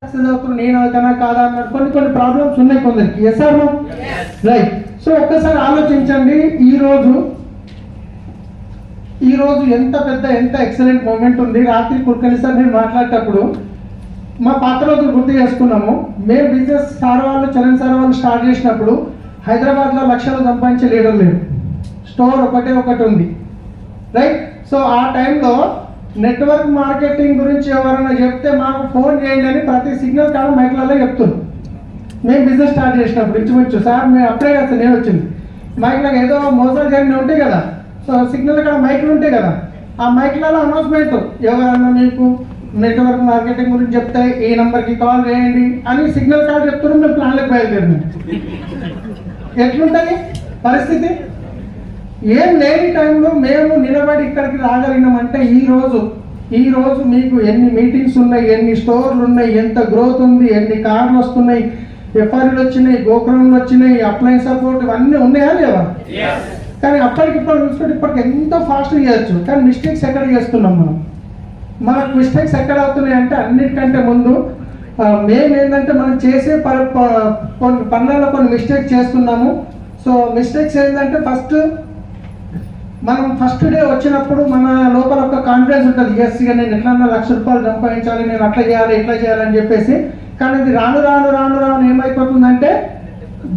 నేను అవుతానా కాదా అన్నట్టు కొన్ని ప్రాబ్లమ్స్ ఉన్నాయి కొందరికి. Yes or no? Right. So ఒక్కసారి ఆలోచించండి, ఈ రోజు ఎంత ఎక్సలెంట్ మూమెంట్ ఉంది. రాత్రి కుర్కలి సార్ నేను మాట్లాడేటప్పుడు మా పాత రోజులు గుర్తు చేసుకున్నాము. మేము బిజినెస్ చరణ్ సార్ వాళ్ళు స్టార్ట్ చేసినప్పుడు హైదరాబాద్లో లక్షలు సంపాదించే లీడర్ లేడు, స్టోర్ ఒకటి ఉంది. రైట్. సో ఆ టైంలో నెట్వర్క్ మార్కెటింగ్ గురించి ఎవరైనా చెప్తే మాకు ఫోన్ చేయండి అని ప్రతి సిగ్నల్ కాడ మైక్లలో చెప్తున్నాం. మేము బిజినెస్ స్టార్ట్ చేసినప్పుడు ఇంచుమించు సార్ మేము అప్పుడే కదా నేను వచ్చింది మైక్లో ఏదో మోసాలు జరిగిన ఉంటాయి కదా. సో సిగ్నల్ కాడ మైక్లు ఉంటాయి కదా, ఆ మైక్లలో అనౌన్స్మెంట్ ఎవరన్నా మీకు నెట్వర్క్ మార్కెటింగ్ గురించి చెప్తే ఈ నెంబర్కి కాల్ చేయండి అని సిగ్నల్ కాడ చెప్తున్నాం. మేము ప్లాన్లకు బయలుదేరినాం. ఎట్లుంటుంది పరిస్థితి? ఏం లేని టైంలో మేము నిలబడి ఇక్కడికి రాగలిగినామంటే ఈ రోజు మీకు ఎన్ని మీటింగ్స్ ఉన్నాయి, ఎన్ని స్టోర్లు ఉన్నాయి, ఎంత గ్రోత్ ఉంది, ఎన్ని కార్లు వస్తున్నాయి, ఎఫ్ఆర్లు వచ్చినాయి, గోకులంలు వచ్చినాయి, అప్లైన్ సపోర్ట్ ఇవన్నీ ఉన్నాయా లేవా? కానీ అప్పటికిప్పుడు చూసుకుంటే ఇప్పటికి ఎంతో ఫాస్ట్గా చేయొచ్చు. కానీ మిస్టేక్స్ ఎక్కడ చేస్తున్నాం మనకు మిస్టేక్స్ ఎక్కడ అవుతున్నాయి అంటే అన్నిటికంటే ముందు మేము ఏంటంటే మనం చేసే కొన్ని పనులలో కొన్ని మిస్టేక్స్ చేస్తున్నాము. సో మిస్టేక్స్ ఏంటంటే మనం ఫస్ట్ డే వచ్చినప్పుడు మన లోపల ఒక కాన్ఫిడెన్స్ ఉంటుంది, ఎస్గా నేను ఎట్లన్నా ₹1,00,000 సంపాదించాలి, నేను అట్లా చేయాలి ఇట్లా చేయాలని చెప్పేసి. కానీ ఇది రాను ఏమైపోతుందంటే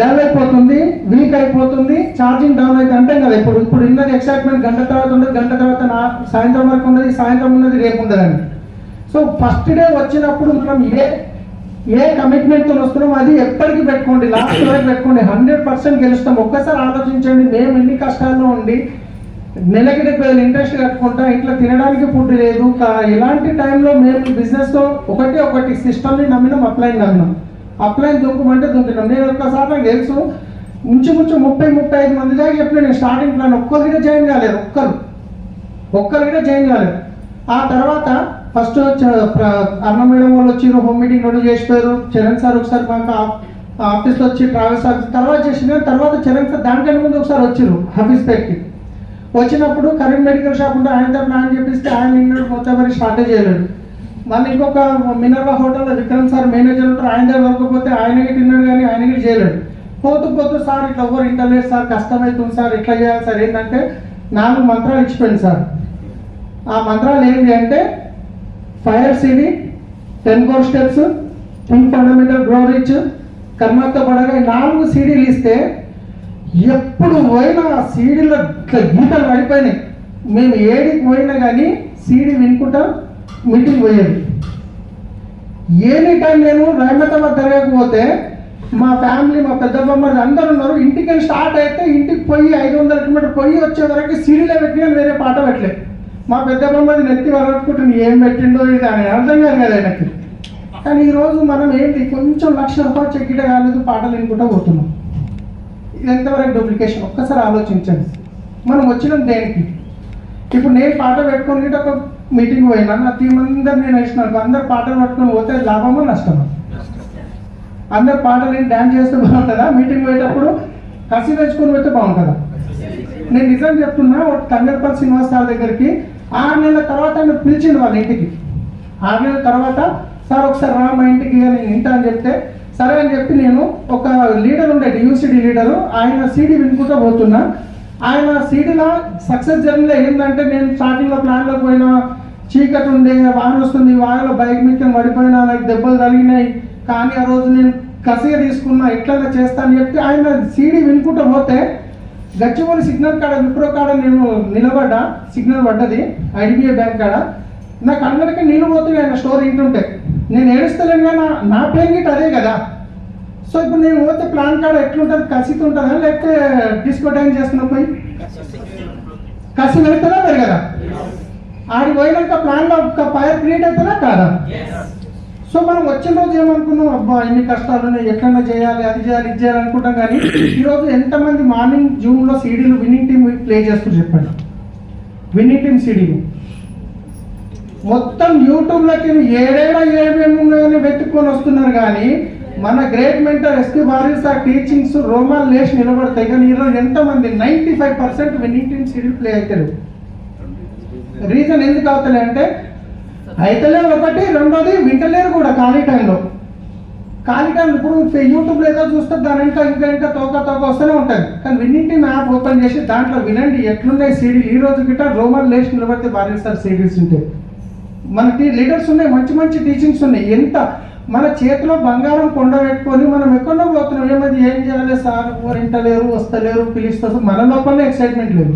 డల్ అయిపోతుంది, వీక్ అయిపోతుంది, ఛార్జింగ్ డౌన్ అయితే అంటే కదా ఇప్పుడు ఉన్నది ఎక్సైట్మెంట్ గంట తర్వాత ఉండదు, గంట తర్వాత సాయంత్రం వరకు ఉన్నది, సాయంత్రం ఉన్నది రేపు ఉండదండి. సో ఫస్ట్ డే వచ్చినప్పుడు మనం ఏ కమిట్మెంట్తో వస్తున్నాం అది ఎప్పటికీ పెట్టుకోండి, లాస్ట్ వరకు పెట్టుకోండి, 100% గెలుస్తాం. ఒక్కసారి ఆలోచించండి, మేము ఎన్ని కష్టాల్లో ఉండి నెలకి 70,000 ఇంట్రెస్ట్ కట్టుకుంటా, ఇంట్లో తినడానికి ఫుడ్ లేదు, ఇలాంటి టైంలో మేము బిజినెస్తో ఒకటి సిస్టమ్ని నమ్మినాం, అప్లైన్ దుంకుమంటే దుంకినాం. నేను ఒక్కసారి నాకు తెలుసు ముంచు 30-35 మంది దాకా చెప్పిన నేను స్టార్టింగ్ ప్లాన్ ఒక్కరు జాయిన్ కాలేదు. ఆ తర్వాత ఫస్ట్ అన్న మేడం వాళ్ళు వచ్చి హోమ్ మీటింగ్ రెడీ చేసిపోయారు. చరణ్ సార్ ఒకసారి మాకు ఆఫీస్లో వచ్చి ట్రావెల్స్ ఆఫీస్ తర్వాత చేసిన తర్వాత చరణ్ సార్ దానికంటే ముందు ఒకసారి వచ్చారు ఆఫీస్ పేరుకి. వచ్చినప్పుడు కరీం మెడికల్ షాప్ ఉంటే ఆయనతో ప్లాన్ చేపిస్తే ఆయన ఇన్నోడు మొత్తం మరి స్టార్ట్ చేయలేడు. మళ్ళీ ఇంకొక మినర్వా హోటల్లో విక్రమ్ సార్ మేనేజర్ ఉంటారు, ఆయన దగ్గర వరకపోతే ఆయనకి తిన్నాడు కానీ ఆయనకి చేయలేడు. పోతూ సార్ ఇట్లా ఎవరు ఇంటర్లేదు సార్, కష్టమవుతుంది సార్, ఇట్లా చేయాలి సార్. ఏంటంటే 4 మంత్రాలు ఇచ్చిపోయింది సార్. ఆ మంత్రాలు ఏంటి అంటే ఫైర్ సిడి, 10 core steps, think fundamental, grow rich, కర్మతో పడగా 4 సీడీలు ఇస్తే ఎప్పుడు పోయినా ఆ సీడీలో ఇట్లా గీతలు పడిపోయినాయి. మేము ఏడికి పోయినా కానీ సీడీ వినుకుంటా మీటింగ్ పోయేది. ఎనీ టైం నేను రహమతాబాద్ జరగకపోతే మా ఫ్యామిలీ మా పెద్ద బొమ్మలు అందరూ ఉన్నారు. ఇంటికి స్టార్ట్ అయితే ఇంటికి పోయి 500 కిలోమీటర్ పోయి వచ్చే వరకు సీడీలో పెట్టినా వేరే పాట పెట్టలేదు. మా పెద్ద బొమ్మది నెత్తి వరకుంటుంది, ఏం పెట్టిండో ఇది అని అర్థం కాదు కదా ఆయనకి. కానీ ఈరోజు మనం ఏంటి కొంచెం ₹1,00,000 చెక్కిట కాలేదు, పాటలు వినుకుంటా పోతున్నాం. ఇది ఎంతవరకు డూప్లికేషన్? ఒక్కసారి ఆలోచించండి. మనం వచ్చినాం దేనికి? ఇప్పుడు నేను పాట పెట్టుకుని ఒక మీటింగ్ పోయినా, నా టీం అందరు నేను వేసినాను, అందరు పాటలు పట్టుకొని పోతే లాభమా నష్టమా? అందరు పాటలు డ్యాన్స్ చేస్తే బాగుంటుందా? మీటింగ్ పోయేటప్పుడు కసి తెచ్చుకొని పోతే బాగుంటుందా? నేను నిజం చెప్తున్నా. తంగర్పల్లి శ్రీనివాస్ సార్ దగ్గరికి 6 నెలల తర్వాత ఆయన పిలిచిండు వాళ్ళ ఇంటికి. 6 నెలల తర్వాత సార్ ఒకసారి రా మా ఇంటికి నేను ఇంటా అని చెప్తే సరే అని చెప్పి నేను ఒక లీడర్ ఉండేది, యూసిడి లీడరు, ఆయన సీడీ వినుకుంటూ పోతున్నా. ఆయన సీడీలో సక్సెస్ జర్నీలో ఏంటంటే నేను స్టార్టింగ్లో ప్లాన్లోకి పోయినా, చీకటి ఉండే, వాన వస్తుంది, వానలో బైక్ మీద పడిపోయినా, నాకు దెబ్బలు తగిలినాయి, కానీ ఆ రోజు నేను కసిగా తీసుకున్నా, ఎట్లా చేస్తానని చెప్పి ఆయన సీడీ వినుకుంటూ పోతే గచ్చిబౌలి సిగ్నల్ కాడ విప్రో కాడ నేను నిలబడ్డా, సిగ్నల్ పడ్డది ఐడిబిఐ బ్యాంక్ కాడ. నాకు అందరికీ నీళ్ళు పోతుంది ఆయన స్టోర్ ఇంటుంటే. నేను ఏడుస్తలేను కానీ నా ప్లేన్ గిట్ అదే కదా. సో ఇప్పుడు నేను పోతే ప్లాన్ కాడ ఎట్లుంటుంది, కసితో ఉంటుందా లేకపోతే డిస్కో డ్యాన్స్ చేస్తున్నా పోయి కసి వెళ్తుందా పెరగదా? ఆడికి పోయినాక ప్లాన్లో ఒక ఫైర్ క్రియేట్ అవుతుందా కాదా? సో మనం వచ్చిన రోజు ఏమనుకున్నాం, అబ్బా ఎన్ని కష్టాలు ఉన్నాయి, ఎట్లన్నా చేయాలి, అది చేయాలి, ఇది చేయాలి అనుకుంటాం. కానీ ఈరోజు ఎంతమంది మార్నింగ్ జూమ్లో సీడీలు విన్నింగ్ టీమ్ ప్లే చేస్తూ చెప్పండి. విన్నింగ్ టీమ్ సీడీలు మొత్తం యూట్యూబ్లోకి ఏమేమి ఉన్నాయని వెతుక్కొని వస్తున్నారు. కానీ మన గ్రేట్ మెంటర్ ఎస్పీ బారీ సార్ టీచింగ్స్ రోమాలు లేచి నిలబడతాయి. కానీ ఈరోజు ఎంతమంది 95% విన్నింగ్ టీమ్ సీడీలు ప్లే అవుతారు. రీజన్ ఎందుకు అవుతాయి అంటే అయితలేరు ఒకటి, రెండోది వింటలేరు కూడా ఖాళీ టైంలో. ఖాళీ టైం ఇప్పుడు యూట్యూబ్లో ఏదో చూస్తే దాని ఇంకా తోక వస్తూనే ఉంటుంది. కానీ విన్నింగ్ టీమ్ యాప్ ఓపెన్ చేసి దాంట్లో వినండి ఎట్లున్నాయి సీడీలు. ఈ రోజు గిట్ట రోమన్ లేచి నిలబడితే భారిస్తారు సీడీస్ ఉంటే. మనకి లీడర్స్ ఉన్నాయి, మంచి మంచి టీచింగ్స్ ఉన్నాయి. ఎంత మన చేతిలో బంగారం కొండ పెట్టుకొని మనం ఎక్కడో పోతున్నాం, ఏమది ఏం చేయాలి సార్ వింటలేరు వస్తలేరు పిలుస్తారు, మన లోపలనే ఎక్సైట్మెంట్ లేదు.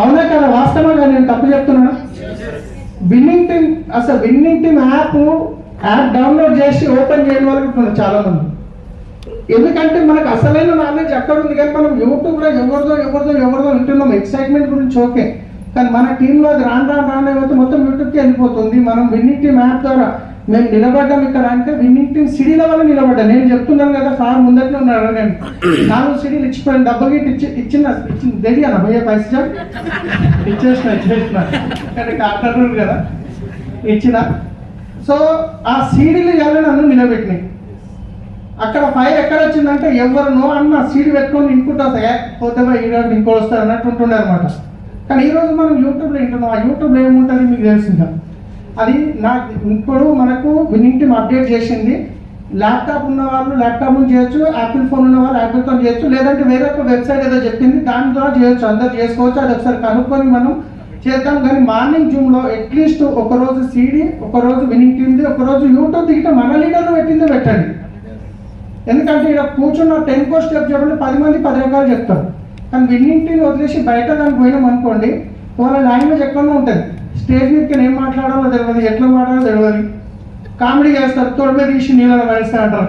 అవునా కదా? వాస్తవంగా నేను తప్పు చెప్తున్నాను? విన్నింగ్ టీమ్ అసలు విన్నింగ్ టీమ్ యాప్ డౌన్లోడ్ చేసి ఓపెన్ చేయని వాళ్ళు ఉంటున్నారు చాలా మంది. ఎందుకంటే మనకు అసలైన నాలెడ్జ్ అక్కడ ఉంది, కానీ మనం యూట్యూబ్లో ఎవరిదో వింటున్నాం ఎక్సైట్మెంట్ గురించి. ఓకే, కానీ మన టీంలో అది రానైతే మొత్తం యూట్యూబ్కి వెళ్ళిపోతుంది. మనం విన్నింగ్ టీమ్ యాప్ ద్వారా మేము నిలబడ్డాం ఇక్కడ అంటే విన్నింగ్ టీమ్ సిడీల వల్ల నిలబడ్డా. నేను చెప్తున్నాను కదా సార్ ముందట్లో ఉన్నాడు, నేను 4 సిడీలు ఇచ్చిపోయాను, డబ్బు గిట్టి ఇచ్చిన రెడీ అన్న భయ్య పైసా ఇచ్చేసిన కానీ కాంటాక్టర్ కదా ఇచ్చిన. సో ఆ సీడీలు ఎలా నన్ను నిలబెట్టినాయి. అక్కడ ఫైర్ ఎక్కడ వచ్చిందంటే ఎవరినో అన్న సీడీ పెట్టుకొని ఇంకుంటా పోతే ఇంకో వస్తారు అన్నట్టు ఉంటుండే అనమాట. కానీ ఈరోజు మనం యూట్యూబ్లో వింటున్నాం. ఆ యూట్యూబ్లో ఏముంటుంది మీకు తెలిసిందా? అది ఇప్పుడు మనకు విన్నింగ్ టీమ్ అప్డేట్ చేసింది. ల్యాప్టాప్ ఉన్న వాళ్ళు ల్యాప్టాప్ చేయొచ్చు, యాపిల్ ఫోన్ ఉన్న వాళ్ళు యాపిల్తో చేయొచ్చు, లేదంటే వేరే ఒక వెబ్సైట్ ఏదో చెప్పింది దాని ద్వారా చేయొచ్చు, అందరు చేసుకోవచ్చు. అది ఒకసారి కనుక్కొని మనం చేద్దాం. కానీ మార్నింగ్ జూమ్లో అట్లీస్ట్ ఒకరోజు సీడీ, ఒకరోజు విన్నింగ్ టీమ్ది, ఒకరోజు యూట్యూబ్ దిగితే మన లీడర్లు పెట్టిందే పెట్టండి. ఎందుకంటే ఇక్కడ కూర్చున్న 10 స్టెప్ చెప్పండి 10 మంది 10 రకాలు చెప్తారు. కానీ విన్నింగ్ టీమ్ వదిలేసి బయట దానికి పోయినాం అనుకోండి, వాళ్ళ లాంగ్వేజ్ ఎక్కడో ఉంటుంది. స్టేజ్ మీదకి ఏం మాట్లాడాలో తెలియదు, ఎట్లా మాట్లాడాలో తెలియదు. కామెడీ చేస్తారు, తొడిమే తీసి నీళ్ళలో పడేస్తారు అంటారు.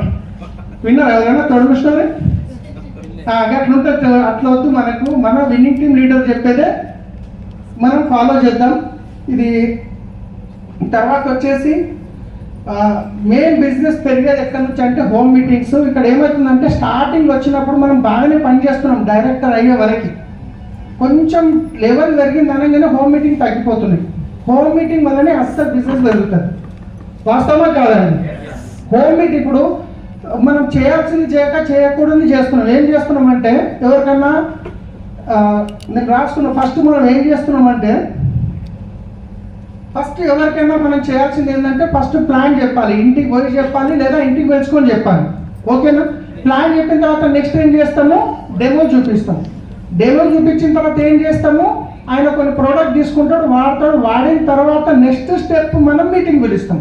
విన్నారు ఎవరైనా తొడిమే స్టోరీ? అట్లుంటుంది. అట్లా వద్దు మనకు. మన విన్నింగ్ టీమ్ లీడర్ చెప్పేదే మనం ఫాలో చేద్దాం. ఇది తర్వాత వచ్చేసి మెయిన్ బిజినెస్ పెరిగేది ఎక్కడి నుంచి అంటే హోమ్ మీటింగ్స్. ఇక్కడ ఏమవుతుందంటే స్టార్టింగ్ వచ్చినప్పుడు మనం బాగానే పని చేస్తున్నాం, డైరెక్టర్ అయ్యే వరకు కొంచెం లెవెల్ పెరిగింది అనగానే హోమ్ మీటింగ్ తగ్గిపోతున్నాయి. హోమ్ మీటింగ్ వల్లనే అస్సలు బిజినెస్ పెరుగుతుంది. వాస్తవమా కాదండి? హోమ్ మీటింగ్ ఇప్పుడు మనం చేయాల్సింది చేయకూడదు చేస్తున్నాం. ఏం చేస్తున్నాం అంటే ఎవరికన్నా నేను రాసుకున్న ఫస్ట్ మనం ఏం చేస్తున్నామంటే ఫస్ట్ ఎవరికైనా మనం చేయాల్సింది ఏంటంటే ఫస్ట్ ప్లాన్ చెప్పాలి, ఇంటికి పోయి చెప్పాలి, లేదా ఇంటికి వెళ్చుకొని చెప్పాలి. ఓకేనా? ప్లాన్ చెప్పిన తర్వాత నెక్స్ట్ ఏం చేస్తాము, డెమో చూపిస్తాం. డెమో చూపించిన తర్వాత ఏం చేస్తాము, ఆయన కొన్ని ప్రోడక్ట్ తీసుకుంటాడు, వాడతాడు. వాడిన తర్వాత నెక్స్ట్ స్టెప్ మనం మీటింగ్ పిలుస్తాం.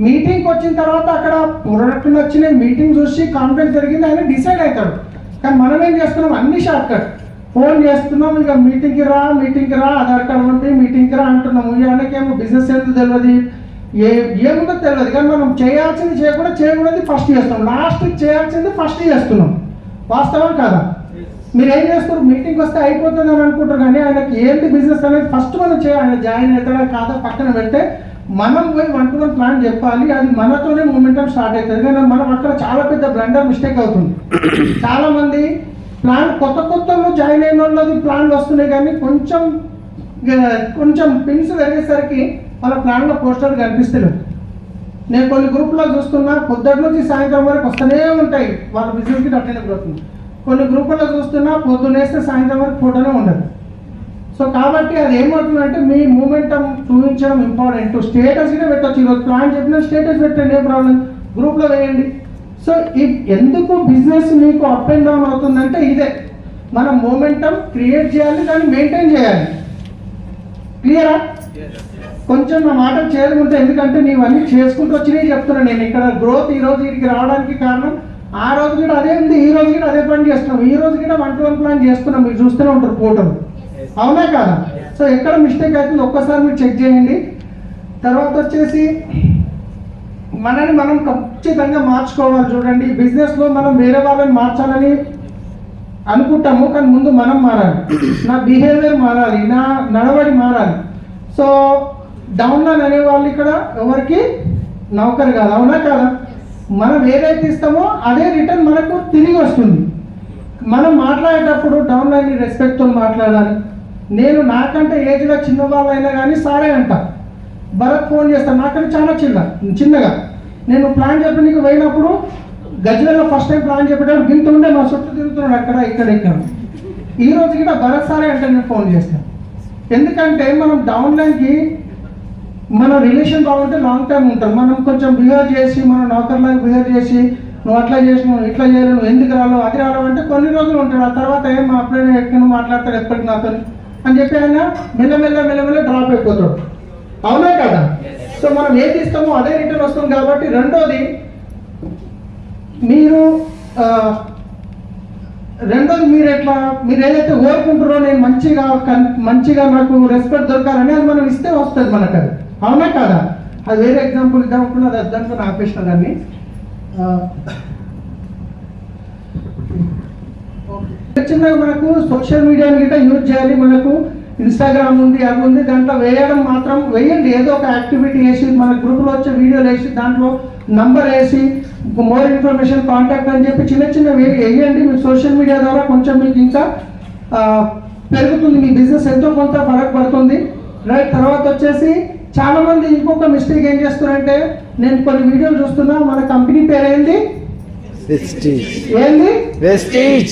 మీటింగ్కి వచ్చిన తర్వాత అక్కడ ప్రోడక్ట్ నచ్చినాయి, మీటింగ్ చూసి కాన్ఫరెన్స్ జరిగింది, ఆయన డిసైడ్ అవుతాడు. కానీ మనం ఏం చేస్తున్నాం, అన్ని షార్ట్ కట్. ఫోన్ చేస్తున్నాం, ఇక మీటింగ్కి రా, ఆధార్ కార్డు పంపి మీటింగ్కి రా అంటున్నాము. ఆయనకేమో బిజినెస్ ఎందుకు తెలియదు, ఏముందో తెలియదు. కానీ మనం చేయాల్సింది చేయకూడదు ఫస్ట్ చేస్తాం, లాస్ట్కి చేయాల్సింది ఫస్ట్ చేస్తున్నాం. వాస్తవం కాదా? మీరు ఏం చేస్తారు, మీటింగ్ వస్తే అయిపోతుంది అని అనుకుంటారు, కానీ ఆయనకి ఏంటి బిజినెస్ అనేది ఫస్ట్ మనం చేయాలి. ఆయన జాయిన్ అవుతాడా కాదా పక్కన పెడితే మనం పోయి 1 to 1 ప్లాన్ చెప్పాలి. అది మనతోనే మూమెంటం స్టార్ట్ అవుతుంది. కానీ మనం అక్కడ చాలా పెద్ద బ్లండర్ మిస్టేక్ అవుతుంది. చాలా మంది ప్లాన్ కొత్తలో జాయిన్ అయిన వాళ్ళది ప్లాన్లు వస్తున్నాయి, కానీ కొంచెం పిన్స్ వెళ్ళేసరికి వాళ్ళ ప్లాన్లో పోస్టర్లు కనిపిస్తలేవు. నేను కొన్ని గ్రూప్లో చూస్తున్నా, పొద్దుటి నుంచి సాయంత్రం వరకు వస్తూనే ఉంటాయి, వాళ్ళ బిజినెస్కి అటెండ్ అవుతుంది. కొన్ని గ్రూపుల్లో చూస్తున్నా పొద్దున్నేస్తే సాయంత్రం వరకు ఫోటోనే ఉండదు. సో కాబట్టి అది ఏమవుతుందంటే మీ మూమెంటం చూపించడం ఇంపార్టెంట్. స్టేటస్ కూడా పెట్టచ్చు. ఈరోజు ప్లాన్ చెప్పిన స్టేటస్ పెట్టండి, ఏ ప్రాబ్లం, గ్రూప్లో వేయండి. సో ఎందుకు బిజినెస్ మీకు అప్ అండ్ డౌన్ అవుతుందంటే ఇదే, మనం మూమెంటం క్రియేట్ చేయాలి, దాన్ని మెయింటైన్ చేయాలి. క్లియరా? కొంచెం నా మాటలు చేరుకుంటే, ఎందుకంటే నీవన్నీ చేసుకుంటూ వచ్చినాయి చెప్తున్నాను నేను. ఇక్కడ గ్రోత్ ఈ రోజు ఇక్కడికి రావడానికి కారణం ఆ రోజు కూడా అదే ఉంది, ఈ రోజు కూడా అదే పని చేస్తున్నాం. ఈ రోజు కూడా 1 to 1 ప్లాన్ చేస్తున్నాం, మీరు చూస్తూనే ఉంటారు ఫోటోలు. అవునా కాదా? సో ఎక్కడ మిస్టేక్ అవుతుంది ఒక్కసారి మీరు చెక్ చేయండి. తర్వాత వచ్చేసి మనని మనం ఖచ్చితంగా మార్చుకోవాలి. చూడండి, బిజినెస్లో మనం వేరే వాళ్ళని మార్చాలని అనుకుంటాము, కానీ ముందు మనం మారాలి. నా బిహేవియర్ మారాలి, నా నడవడి మారాలి. సో డౌన్లైన్ అనేవాళ్ళు ఇక్కడ ఎవరికి నౌకరు కాదు. అవునా కాదా? మనం ఏదైతే ఇస్తామో అదే రిటర్న్ మనకు తిరిగి వస్తుంది. మనం మాట్లాడేటప్పుడు డౌన్లైన్ రెస్పెక్ట్తో మాట్లాడాలి. నేను నాకంటే ఏజ్గా చిన్న వాళ్ళైనా కానీ సారే అంట. భరత్ ఫోన్ చేస్తాను, నాకంటే చాలా చిన్నగా. నేను ప్లాన్ చెప్పడానికి పోయినప్పుడు గజ్వేల్లో ఫస్ట్ టైం ప్లాన్ చెప్పేటప్పుడు గింత ఉండే మా చుట్టూ తిరుగుతున్నాడు, అక్కడ ఇక్కడ. ఈ రోజు కూడా భరత్ సారే అంటే నేను ఫోన్ చేస్తాను. ఎందుకంటే మనం డౌన్లైన్కి మన రిలేషన్ బాగుంటే లాంగ్ టైం ఉంటాం. మనం కొంచెం బిహేవ్ చేసి మన నౌకర్లాగా బిహేవ్ చేసి నువ్వు అట్లా చేసి నువ్వు ఇట్లా చేయలేవు, నువ్వు ఎందుకు రాలేవు, అది రాలేవు అంటే కొన్ని రోజులు ఉంటాడు. ఆ తర్వాత ఏం మా అప్పుడైనా ఎక్కడ మాట్లాడతాడు ఎప్పటికి నాతో అని చెప్పి ఆయన మెల్లమెల్ల డ్రాప్ అయిపోతాడు. అవునా కదా? సో మనం ఏది ఇస్తామో అదే రిటర్న్ వస్తుంది. కాబట్టి రెండోది మీరు మీరు ఏదైతే కోరుకుంటారో నేను మంచిగా నాకు రెస్పెక్ట్ దొరకాలని అది మనం ఇస్తే వస్తుంది మనకు. అది అవునా కదా? అది వేరే ఎగ్జాంపుల్ ఇద్దాం అనుకున్నా, అది అర్థంతో ఆపేసిన దాన్ని. చిన్నగా మనకు సోషల్ మీడియాని గిట్ట యూజ్ చేయాలి. మనకు ఇన్స్టాగ్రామ్ ఉంది, అవి ఉంది, దాంట్లో వేయడం మాత్రం వేయండి. ఏదో ఒక యాక్టివిటీ వేసి మన గ్రూప్లో వచ్చే వీడియోలు వేసి దాంట్లో నంబర్ వేసి మోర్ ఇన్ఫర్మేషన్ కాంటాక్ట్ అని చెప్పి చిన్న వేయండి. మీకు సోషల్ మీడియా ద్వారా కొంచెం మీకు ఇంకా పెరుగుతుంది, మీ బిజినెస్ ఎంతో కొంత ఫరక్ పడుతుంది. రైట్. తర్వాత వచ్చేసి చాలా మంది ఇంకొక మిస్టేక్ ఏం చేస్తున్నారంటే, నేను కొన్ని వీడియోలు చూస్తున్నా, మన కంపెనీ పేరు ఏంది? ఏంది? వెస్టేజ్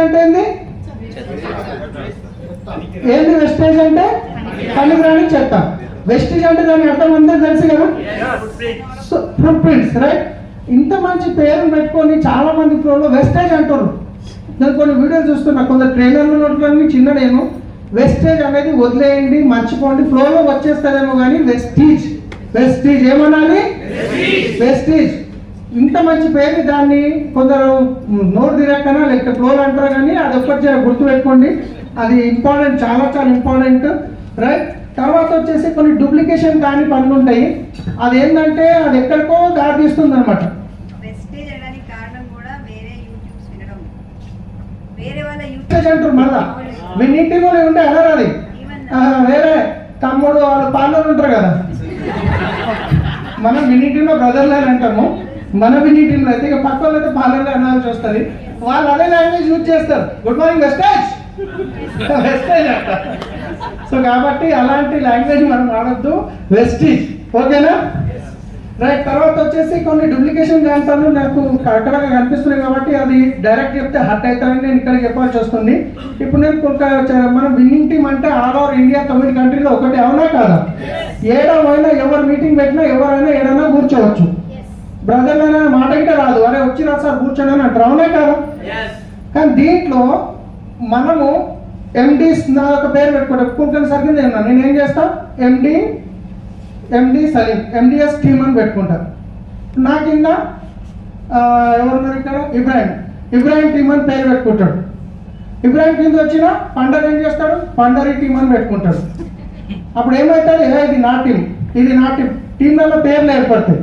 అంటే ఏంది? వెస్టేజ్ అంటే పనికిరాని చెత్త. వెస్టేజ్ అంటే దాని అర్థం అందరూ తెలుసు కదా, ఫుట్ ప్రింట్స్. రైట్. ఇంత మంచి పేరు పెట్టుకొని చాలా మంది ఫ్లోలో వెస్టేజ్ అంటారు. నేను కొన్ని వీడియోలు చూస్తున్నా, కొందరు ట్రైనర్లు నోట్లన్నీ చిన్న, నేను వెస్టేజ్ అనేది వదిలేయండి, మర్చిపోండి, ఫ్లోలో వచ్చేస్తారేమో కానీ వెస్టీజ్ ఏమనాలి? వెస్టీజ్. ఇంత మంచి పేరు, దాన్ని కొందరు నోరు తిరక్కనా లేకపోతే ఫ్లోలు అంటారు, కానీ అది ఒక్కటి గుర్తుపెట్టుకోండి, అది ఇంపార్టెంట్, చాలా ఇంపార్టెంట్. రైట్. తర్వాత వచ్చేసి కొన్ని డూప్లికేషన్ కాని పనులు ఉంటాయి. అది ఏంటంటే అది ఎక్కడికో దారి తీస్తుంది అనమాట. అంటారు మళ్ళా విన్నింటిలో ఉంటే అనరు. అది వేరే తమ్ముడు వాళ్ళు పార్లర్ ఉంటారు కదా, మనం విన్నింటిలో బ్రదర్లే అంటాము. మన విన్నింటిలో అయితే ఇక పక్క వాళ్ళు అయితే పార్లర్లో అనాల్సి వస్తుంది. వాళ్ళు అదే లాంగ్వేజ్ యూజ్ చేస్తారు. గుడ్ మార్నింగ్ వెస్టేజ్ అంట. సో కాబట్టి అలాంటి లాంగ్వేజ్ మనం వాడద్దు, వెస్టీజ్. ఓకేనా? రైట్. తర్వాత వచ్చేసి కొన్ని డూప్లికేషన్ గ్రాంటాలు నాకు అక్కడ కనిపిస్తున్నాయి కాబట్టి అది డైరెక్ట్ చెప్తే హర్ట్ అవుతారని నేను ఇక్కడ చెప్పాల్సి వస్తుంది. ఇప్పుడు నేను మనం విన్నింగ్ టీమ్ అంటే ఆల్ ఓవర్ ఇండియా 9 కంట్రీలో ఒకటి. అవునా కాదా? ఏడైనా ఎవరు మీటింగ్ పెట్టినా ఎవరైనా ఏడైనా కూర్చోవచ్చు. బ్రదర్ అయినా మాట గిట్ట రాదు, అరే వచ్చినా సార్ కూర్చొని అని అంటారు. అవునా కాదా? కానీ దీంట్లో మనము ఎండీస్ నా ఒక పేరు పెట్టుకుంటాం. కూర్చొని సరిగ్గా నేను ఏం చేస్తా, ఎండి సలీం, ఎండిఎస్ టీమ్ అని పెట్టుకుంటారు. నా కింద ఎవరున్నారు ఇక్కడ, ఇబ్రాహిం టీమ్ అని పేరు పెట్టుకుంటాడు. ఇబ్రాహిం కింద వచ్చిన పండర్ ఏం చేస్తాడు, పండరీ టీమ్ అని పెట్టుకుంటాడు. అప్పుడు ఏమవుతాడు, ఇది నా టీం, టీంలలో పేర్లు ఏర్పడతాయి.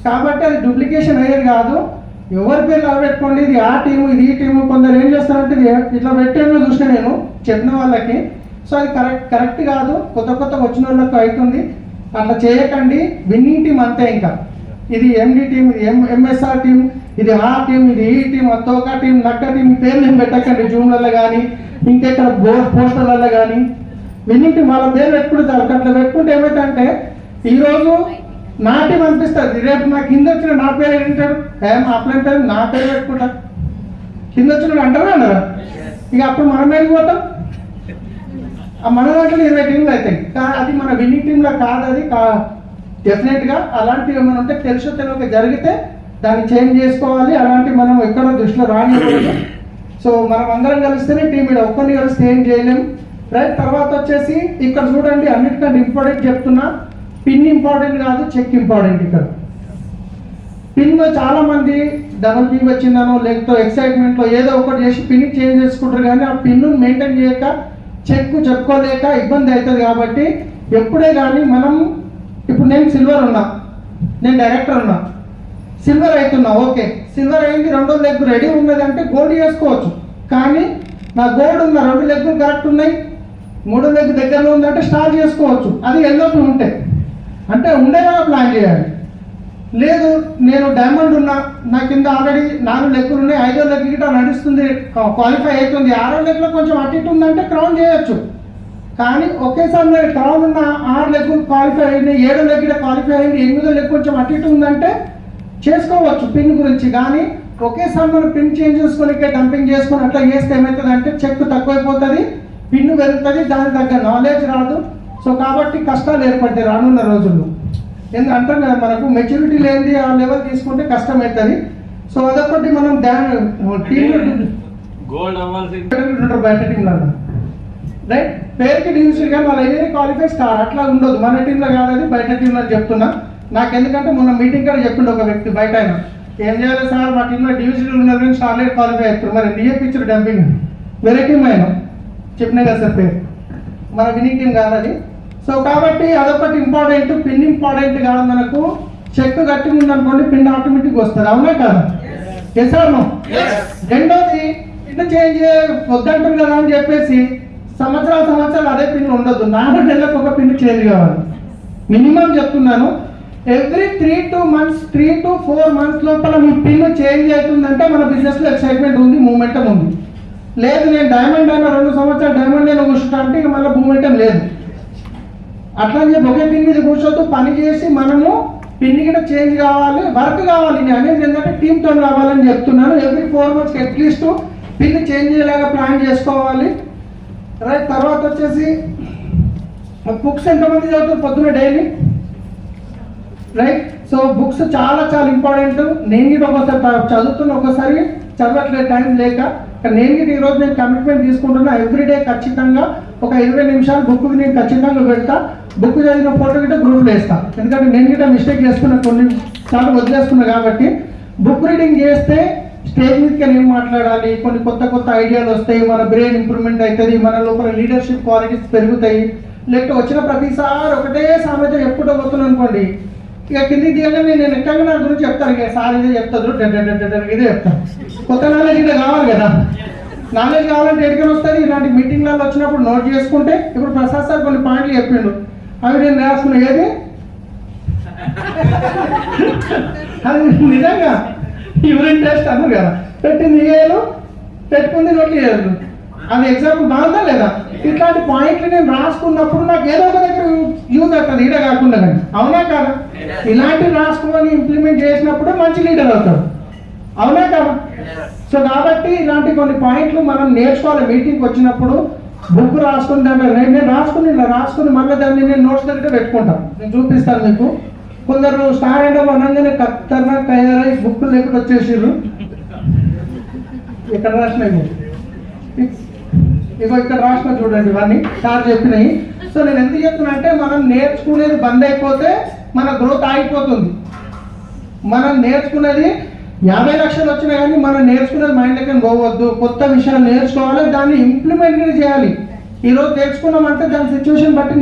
కాబట్టి అది డూప్లికేషన్ అయ్యేది కాదు. ఎవరి పేర్లు అలా పెట్టుకోండి, ఇది ఆ టీము, ఇది ఈ టీము. కొందరు ఏం చేస్తారంటే ఇట్లా పెట్టేమో చూసిన నేను చెప్పిన వాళ్ళకి. సో అది కరెక్ట్ కాదు, కొత్త వచ్చిన వాళ్ళకి అవుతుంది. అట్లా చేయకండి. విన్నింగ్ టీం అంతే. ఇంకా ఇది ఎండి టీం, ఇది ఎంఎస్ఆర్ టీం, ఇది ఆ టీం, ఇది ఈ టీం, తోక టీం, నక్క టీం, పేర్లు ఏం పెట్టకండి జూమ్లలో కానీ ఇంకెక్కడ పోస్టర్లలో కానీ. విన్నింగ్ టీం వాళ్ళ పేరు పెట్టుకుంటారు. అట్లా పెట్టుకుంటే ఏమైతే ఈరోజు నా టీం అనిపిస్తుంది, రేపు నా కింద వచ్చిన నా పేరు ఏంటాడు, అట్లంటే నా పేరు పెట్టుకుంటా, కింద వచ్చిన అంటారా? ఇక అప్పుడు మనం వెళ్ళిపోతాం. మన దాంట్లో 20 టీంలు అవుతాయి. అది మన విన్నింగ్ టీంలో కాదు. అది డెఫినెట్గా అలాంటివి ఏమైనా ఉంటే తెలియక జరిగితే దాన్ని చేంజ్ చేసుకోవాలి. అలాంటివి మనం ఎక్కడో దృష్టిలో రానివ్వకూడదు. సో మనం అందరం కలిస్తేనే టీం, ఇక్కడ ఒక్కరిని కలిస్తే ఏం చేయలేం. రైట్. తర్వాత వచ్చేసి ఇక్కడ చూడండి, అన్నిటికంటే ఇంపార్టెంట్ చెప్తున్నా, పిన్ ఇంపార్టెంట్ కాదు, చెక్ ఇంపార్టెంట్. ఇక్కడ పిన్ చాలా మంది డబుల్ పీ వచ్చిందనో లేకపోతే ఎక్సైట్మెంట్లో ఏదో ఒకటి చేసి పిన్ చేంజ్ చేసుకుంటారు, కానీ ఆ పిన్ను మెయింటైన్ చేయక చెక్ చెప్పుకోలేక ఇబ్బంది అవుతుంది. కాబట్టి ఎప్పుడే కానీ మనం, ఇప్పుడు నేను సిల్వర్ ఉన్నా, నేను డైరెక్టర్ ఉన్నా, సిల్వర్ అవుతున్నా, ఓకే సిల్వర్ అయింది, 2వ లెగ్ రెడీ ఉన్నది అంటే గోల్డ్ చేసుకోవచ్చు. కానీ నా గోల్డ్ ఉన్న 2 లెగ్గులు కరెక్ట్ ఉన్నాయి, 3వ లెగ్ దగ్గరలో ఉందంటే స్టార్ట్ చేసుకోవచ్చు. అది ఎల్లోపి ఉంటే అంటే ఉండేలా ప్లాన్ చేయాలి. లేదు నేను డైమండ్ ఉన్నా, నా కింద ఆల్రెడీ 4 లెగ్గులు ఉన్నాయి, 5వ లెగ్ గిట్ట నడుస్తుంది, క్వాలిఫై అవుతుంది, 6వ లెగ్లో కొంచెం అటు ఇటు ఉందంటే క్రౌన్ చేయొచ్చు. కానీ ఒకేసారి నేను క్రౌన్ ఉన్న 6 లెగ్గులు క్వాలిఫై అయింది, 7వ లెగ్ గిట్ట క్వాలిఫై అయింది, 8వ లెగ్ కొంచెం అటు ఇటు ఉందంటే చేసుకోవచ్చు పిన్ గురించి. కానీ ఒకేసారి మనం పిన్ చేంజ్ చేసుకొని డంపింగ్ చేసుకొని అట్లా చేస్తే ఏమవుతుంది అంటే చెక్ తక్కువైపోతుంది, పిన్ను పెరుగుతుంది, దాని తగ్గ నాలెడ్జ్ రాదు. సో కాబట్టి కష్టాలు ఏర్పడతాయి రానున్న రోజుల్లో. ఎందుకంటే మనకు మెచ్యూరిటీ లేనిది ఆ లెవెల్ తీసుకుంటే కష్టం అవుతుంది. సో అదొకటి మనం బయట టీంలలో రైట్, పేరుకి డివిజన్ కానీ వాళ్ళు ఏదైనా క్వాలిఫై స్టార్ అట్లా ఉండదు. మన టీంలో కాదని బయట టీంలో చెప్తున్నా. నాకు ఎందుకంటే మొన్న మీటింగ్ కూడా చెప్పిండు ఒక వ్యక్తి బయట, ఆయన ఏం చేయాలి సార్ మా టీంలో డివిజన్ ఉన్నారు కానీ స్టార్లెట్ క్వాలిఫై అవుతారు, మరి డిఏ పిక్చర్ డంపింగ్ వేరే టీం ఆయన చెప్పినా కదా సార్ పేరు, మన వినింగ్ టీం కాదని. సో కాబట్టి అదొకటి ఇంపార్టెంట్. పిన్ ఇంపార్టెంట్ కాదు, మనకు చెక్ గట్టి ఉందనుకోండి పిన్ ఆటోమేటిక్ వస్తుంది. అవునా కాదు? చేసాము. రెండోది పిన్ చేంజ్ వద్దంటారు కదా అని చెప్పేసి సంవత్సరాలు అదే పిన్ ఉండదు. 4 నెలలకు ఒక పిన్ చేంజ్ కావాలి మినిమం చెప్తున్నాను. ఎవ్రీ 3 to 4 months లోపల మీ పిన్ చేంజ్ అవుతుందంటే మన బిజినెస్ లో ఎక్సైట్మెంట్ ఉంది, మూమెంటం ఉంది. లేదు నేను డైమండ్ అయినా 2 సంవత్సరాలు డైమండ్ అయినా కూర్చుంటా అంటే ఇక మళ్ళీ మూమెంటం లేదు. అట్లా అని చెప్పి ఒకే పిన్ మీద కూర్చోద్దు, పని చేసి మనము పిన్ కూడా చేంజ్ కావాలి, వర్క్ కావాలి. నేను అనేది ఏంటంటే టీమ్తో కావాలని చెప్తున్నాను. Every 4 months at least pin change అయ్యేలాగా ప్లాన్ చేసుకోవాలి. రైట్, తర్వాత వచ్చేసి బుక్స్ ఎంతమంది చదువుతారు పొద్దున్న డైలీ? రైట్, సో బుక్స్ చాలా ఇంపార్టెంట్. నేను కూడా ఒకసారి చదువుతున్న, ఒకసారి చదవట్లేదు టైం లేక. నేను కూడా ఈరోజు నేను కమిట్మెంట్ తీసుకుంటున్నా, ఎవ్రీడే ఖచ్చితంగా ఒక 20 నిమిషాలు బుక్ నేను ఖచ్చితంగా పెడతా. బుక్ చదివిన ఫోటో గిట్ట గ్రూప్లో వేస్తా, ఎందుకంటే నేను గిట్ట మిస్టేక్ చేస్తున్నా, కొన్ని సార్లు వదిలేస్తున్నా. కాబట్టి బుక్ రీడింగ్ చేస్తే స్టేజ్ మీదకి ఏం మాట్లాడాలి, కొన్ని కొత్త ఐడియాలు వస్తాయి, మన బ్రెయిన్ ఇంప్రూవ్మెంట్ అవుతుంది, మన లోపల లీడర్షిప్ క్వాలిటీస్ పెరుగుతాయి. లేకపోతే వచ్చిన ప్రతిసారి ఒకటే సామెత ఎప్పుడో పోతున్నాను అనుకోండి, ఇక కిందికి దిగగానే నేను ఎక్కగా నా గురించి చెప్తాను, ఇక సార్ ఇదే చెప్తారు, ఇదే చెప్తాను. కొత్త నాలెడ్జ్ ఇదే కావాలి కదా. నాలెడ్జ్ కావాలంటే ఎక్కడికి వస్తుంది, ఇలాంటి మీటింగ్లలో వచ్చినప్పుడు నోట్ చేసుకుంటే. ఇప్పుడు ప్రసాద్ సార్ కొన్ని పాయింట్లు చెప్పిండు, అవి నేను రాసుకున్నా. ఏది అది నిజంగా యూరిన్ టెస్ట్ అన్నారు కదా, పెట్టింది ఏలు పెట్టుకుంది నోట్లు ఏళ్ళు, అది ఎగ్జాంపుల్ బాగుందా లేదా? ఇట్లాంటి పాయింట్లు నేను రాసుకున్నప్పుడు నాకు ఏదో ఒక దగ్గర యూజ్ అవుతుంది, ఈడ కాకుండా. కానీ అవునా కాదా? ఇలాంటివి రాసుకొని ఇంప్లిమెంట్ చేసినప్పుడు మంచి లీడర్ అవుతాడు. అవునా కాదా? సో కాబట్టి ఇలాంటి కొన్ని పాయింట్లు మనం నేర్చుకోవాలి. మీటింగ్కి వచ్చినప్పుడు బుక్ రాసుకుని దాంట్లో నేను రాసుకుని మళ్ళీ దాన్ని నేను నోట్స్ దగ్గర పెట్టుకుంటాను. నేను చూపిస్తాను మీకు. కొందరు స్టార్ అయినా అనగానే ఖతర్నాక్ తయారై బుక్ లేకుండా వచ్చేసారు. ఇక్కడ రాసినాయి, ఇగో ఇక్కడ రాసిన చూడండి, ఇవన్నీ సార్ చెప్పినాయి. సో నేను ఎందుకు చెప్తున్నా అంటే, మనం నేర్చుకునేది బంద్ అయిపోతే మన గ్రోత్ ఆగిపోతుంది. మనం నేర్చుకునేది 50 లక్షలు వచ్చినా కానీ మనం నేర్చుకునేది మైండ్ దగ్గర పోవద్దు. కొత్త విషయాలు నేర్చుకోవాలి, దాన్ని ఇంప్లిమెంట్ చేయాలి. ఈరోజు నేర్చుకున్నామంటే దాని సిచ్యువేషన్ బట్టి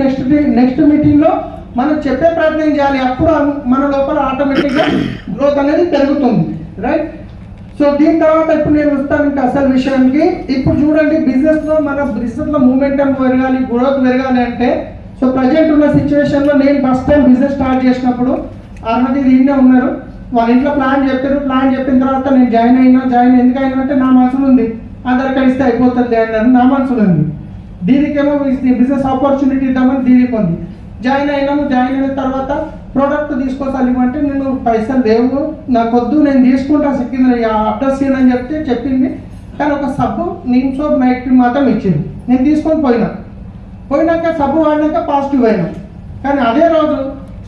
నెక్స్ట్ మీటింగ్లో మనం చెప్పే ప్రయత్నం చేయాలి. అప్పుడు మన లోపల ఆటోమేటిక్గా గ్రోత్ అనేది పెరుగుతుంది. రైట్, సో దీని తర్వాత ఇప్పుడు నేను వస్తాను ఇంకా అసలు విషయానికి. ఇప్పుడు చూడండి, మన బిజినెస్లో మూమెంటం పెరగాలి, గ్రోత్ పెరగాలి అంటే, సో ప్రజెంట్ ఉన్న సిచ్యువేషన్లో నేను ఫస్ట్ టైం బిజినెస్ స్టార్ట్ చేసినప్పుడు 6 మంది దీన్నే ఉన్నారు. వాళ్ళ ఇంట్లో ప్లాన్ చెప్పిన తర్వాత నేను జాయిన్ ఎందుకు అయినా అంటే నా మనసులో ఉంది, ఆధార్ కార్డు ఇస్తే అయిపోతుంది అన్నాను, నా మనసులో ఉంది. దీనికేమో బిజినెస్ ఆపర్చునిటీ ఇద్దామని దీనికి ఉంది. జాయిన్ అయిన తర్వాత ప్రోడక్ట్ తీసుకోసాలిమంటే నేను పైసలు లేవు, నాకొద్దు, నేను తీసుకుంటా కింద అడ్రస్ అని చెప్పింది. కానీ ఒక సబ్బు నీమ్ సోప్ నైట్ క్రీమ్ మాత్రం ఇచ్చింది. నేను తీసుకొని పోయినాక సబ్బు వాడినాక పాజిటివ్ అయినా. కానీ అదే రోజు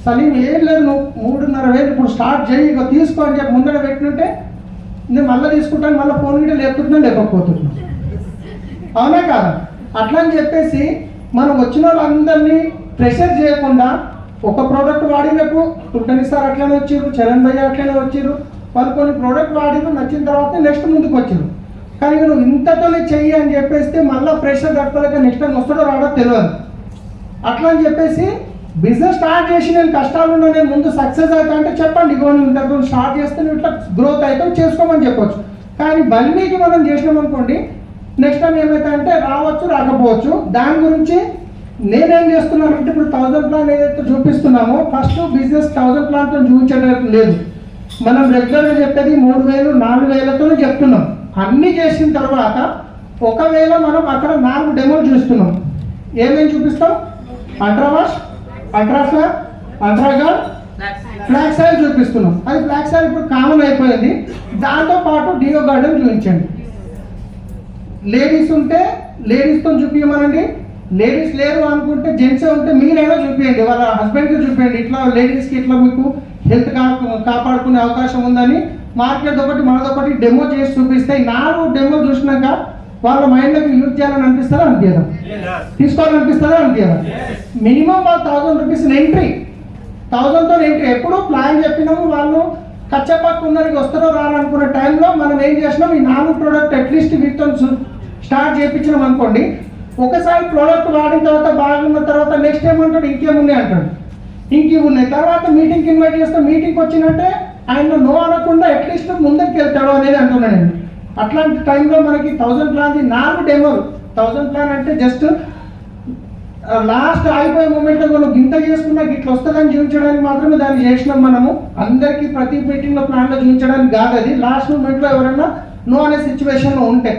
సలీం ఏం లేదు, నువ్వు 3,500 ఇప్పుడు స్టార్ట్ చేయి, ఇక తీసుకో అని చెప్పి ముందర పెట్టినట్టే నేను మళ్ళీ తీసుకుంటాను, మళ్ళీ ఫోన్ కూడా లేకపోతున్నాను. అవునా కాదా? అట్లా అని చెప్పేసి మనం వచ్చిన వాళ్ళందరినీ ప్రెషర్ చేయకుండా, ఒక ప్రోడక్ట్ వాడినప్పుడు తుట్టని సార్ అట్లనే వచ్చారు, చరణ్ భయ్య అట్లనే వచ్చారు, వాళ్ళు కొన్ని ప్రోడక్ట్ వాడిన నచ్చిన తర్వాత నెక్స్ట్ ముందుకు వచ్చారు. కానీ నువ్వు ఇంతతోనే చెయ్యి అని చెప్పేస్తే మళ్ళీ ప్రెషర్ తట్టుకోలేక నెక్స్ట్ టైం వస్తాడో రావడో తెలియదు. అట్లా అని చెప్పేసి బిజినెస్ స్టార్ట్ చేసి నేను కష్టాలు ఉన్నా, నేను ముందు సక్సెస్ అవుతా అంటే చెప్పండి, ఇగో ఇంతకు స్టార్ట్ చేస్తే నువ్వు ఇట్లా గ్రోత్ అవుతావు, చేసుకోమని చెప్పొచ్చు. కానీ బల్మీకి మనం చేసినాం అనుకోండి, నెక్స్ట్ టైం ఏమవుతాయంటే రావచ్చు, రాకపోవచ్చు. దాని గురించి నేనేం చేస్తున్నానంటే, ఇప్పుడు 1000 ప్లాన్ ఏదైతే చూపిస్తున్నామో, ఫస్ట్ బిజినెస్ 1000 ప్లాన్తో చూపించడం లేదు. మనం రెగ్యులర్గా చెప్పేది 3,000, 4,000తో చెప్తున్నాం. అన్నీ చేసిన తర్వాత ఒకవేళ మనం అక్కడ 4 డెమోలు చూస్తున్నాం. ఏమేమి చూపిస్తాం? Ultra wash, ultra flag, ultra guard, flag size చూపిస్తున్నాం. అది ఫ్లాగ్ సైజ్ ఇప్పుడు కామన్ అయిపోయింది. దాంతో పాటు డియో గార్డెన్ చూపించండి. లేడీస్ ఉంటే లేడీస్తో చూపించమనండి. లేడీస్ లేరు అనుకుంటే జెంట్సే ఉంటే మీరైనా చూపించండి, వాళ్ళ హస్బెండ్కి చూపించండి, ఇట్లా లేడీస్కి ఇట్లా మీకు హెల్త్ కాపాడుకునే అవకాశం ఉందని. మార్కెట్ ఒకటి మనదొకటి డెమో చేసి చూపిస్తే 4 డెమో చూసినాక వాళ్ళ మైండ్లోకి యూజ్ చేయాలని అనిపిస్తుందా అనిపించదా, తీసుకోవాలనిపిస్తుందా అనిపించదా. మినిమం వాళ్ళు 1000 రూపీస్ ఎంట్రీ, 1000తో ఎంట్రీ. ఎప్పుడు ప్లాన్ చెప్పినాము, వాళ్ళు కచ్చపక్క ఉన్నరికి వస్తారో రాలనుకునే టైంలో మనం ఏం చేసినాం, ఈ 4 ప్రోడక్ట్ అట్లీస్ట్ వీటితో స్టార్ట్ చేయించినాం అనుకోండి. ఒకసారి ప్రోడక్ట్ వాడిన తర్వాత బాగున్న తర్వాత నెక్స్ట్ ఏమంటాడు, ఇంకేమున్నాయి అంటాడు, ఇంకేమి ఉన్నాయి. తర్వాత మీటింగ్కి ఇన్వైట్ చేస్తే మీటింగ్కి వచ్చినట్టే ఆయన నో అనకుండా అట్లీస్ట్ ముందుకు వెళ్తాడు అనేది అంటున్నాను నేను. అట్లాంటి టైంలో మనకి 1000 ప్లాన్ 4 డెమోలు. 1000 ప్లాన్ అంటే జస్ట్ లాస్ట్ అయిపోయే మూమెంట్లో మనం గింత చేసుకున్నా ఇట్లా వస్తుందని చూపించడానికి మాత్రమే దాన్ని చేసినాం మనము. అందరికీ ప్రతి మీటింగ్లో ప్లాన్లో చూపించడానికి కాదు అది. లాస్ట్ మూమెంట్లో ఎవరైనా నో అనే సిచ్యువేషన్లో ఉంటే,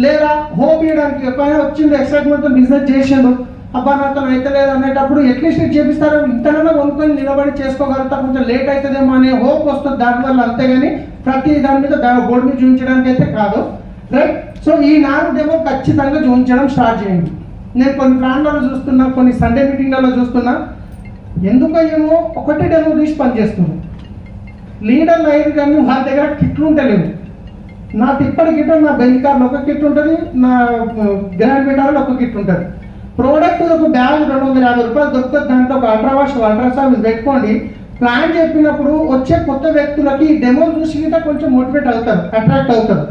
లేదా హోప్ ఇవ్వడానికి ఎప్పుడైనా వచ్చిండు ఎక్సైట్మెంట్తో బిజినెస్ చేసిండు, అబ్బా నాతో అయితే లేదు అనేటప్పుడు అట్లీస్ట్ చేపిస్తారు, ఇంతనైనా కొనుక్కొని నిలబడి చేసుకోగలుగుతా, కొంచెం లేట్ అవుతుందేమో అనే హోప్ వస్తుంది దానివల్ల. అంతేగాని ప్రతి దాని మీద బోర్డు మీద చూపించడానికి అయితే కాదు, రైట్. సో ఈ 4 డెమో ఖచ్చితంగా చూపించడం స్టార్ట్ చేయండి. నేను కొన్ని ప్లాన్లలో చూస్తున్నా, కొన్ని సండే మీటింగ్లలో చూస్తున్నా, ఎందుకో ఏమో ఒకటి డెమో తీసి పనిచేస్తుంది. లీడర్లు అయ్యారు కానీ వాళ్ళ దగ్గర కిట్లు ఉంటలేవు. నాకు ఇప్పటి కిట్ నా బెంచ్ కార్లో ఒక కిట్ ఉంటుంది, నా గ్రాండ్ మీటర్లో ఒక కిట్ ఉంటుంది. ప్రోడక్ట్ ఒక బ్యాగ్ 250 రూపాయలు దొరుకుతుంది, దాంట్లో ఒక అల్ట్రా వాష్ అల్ట్రా సర్వీస్ పెట్టుకోండి. ప్లాన్ చెప్పినప్పుడు వచ్చే కొత్త వ్యక్తులకి డెమో చూసి కొంచెం మోటివేట్ అవుతారు, అట్రాక్ట్ అవుతారు.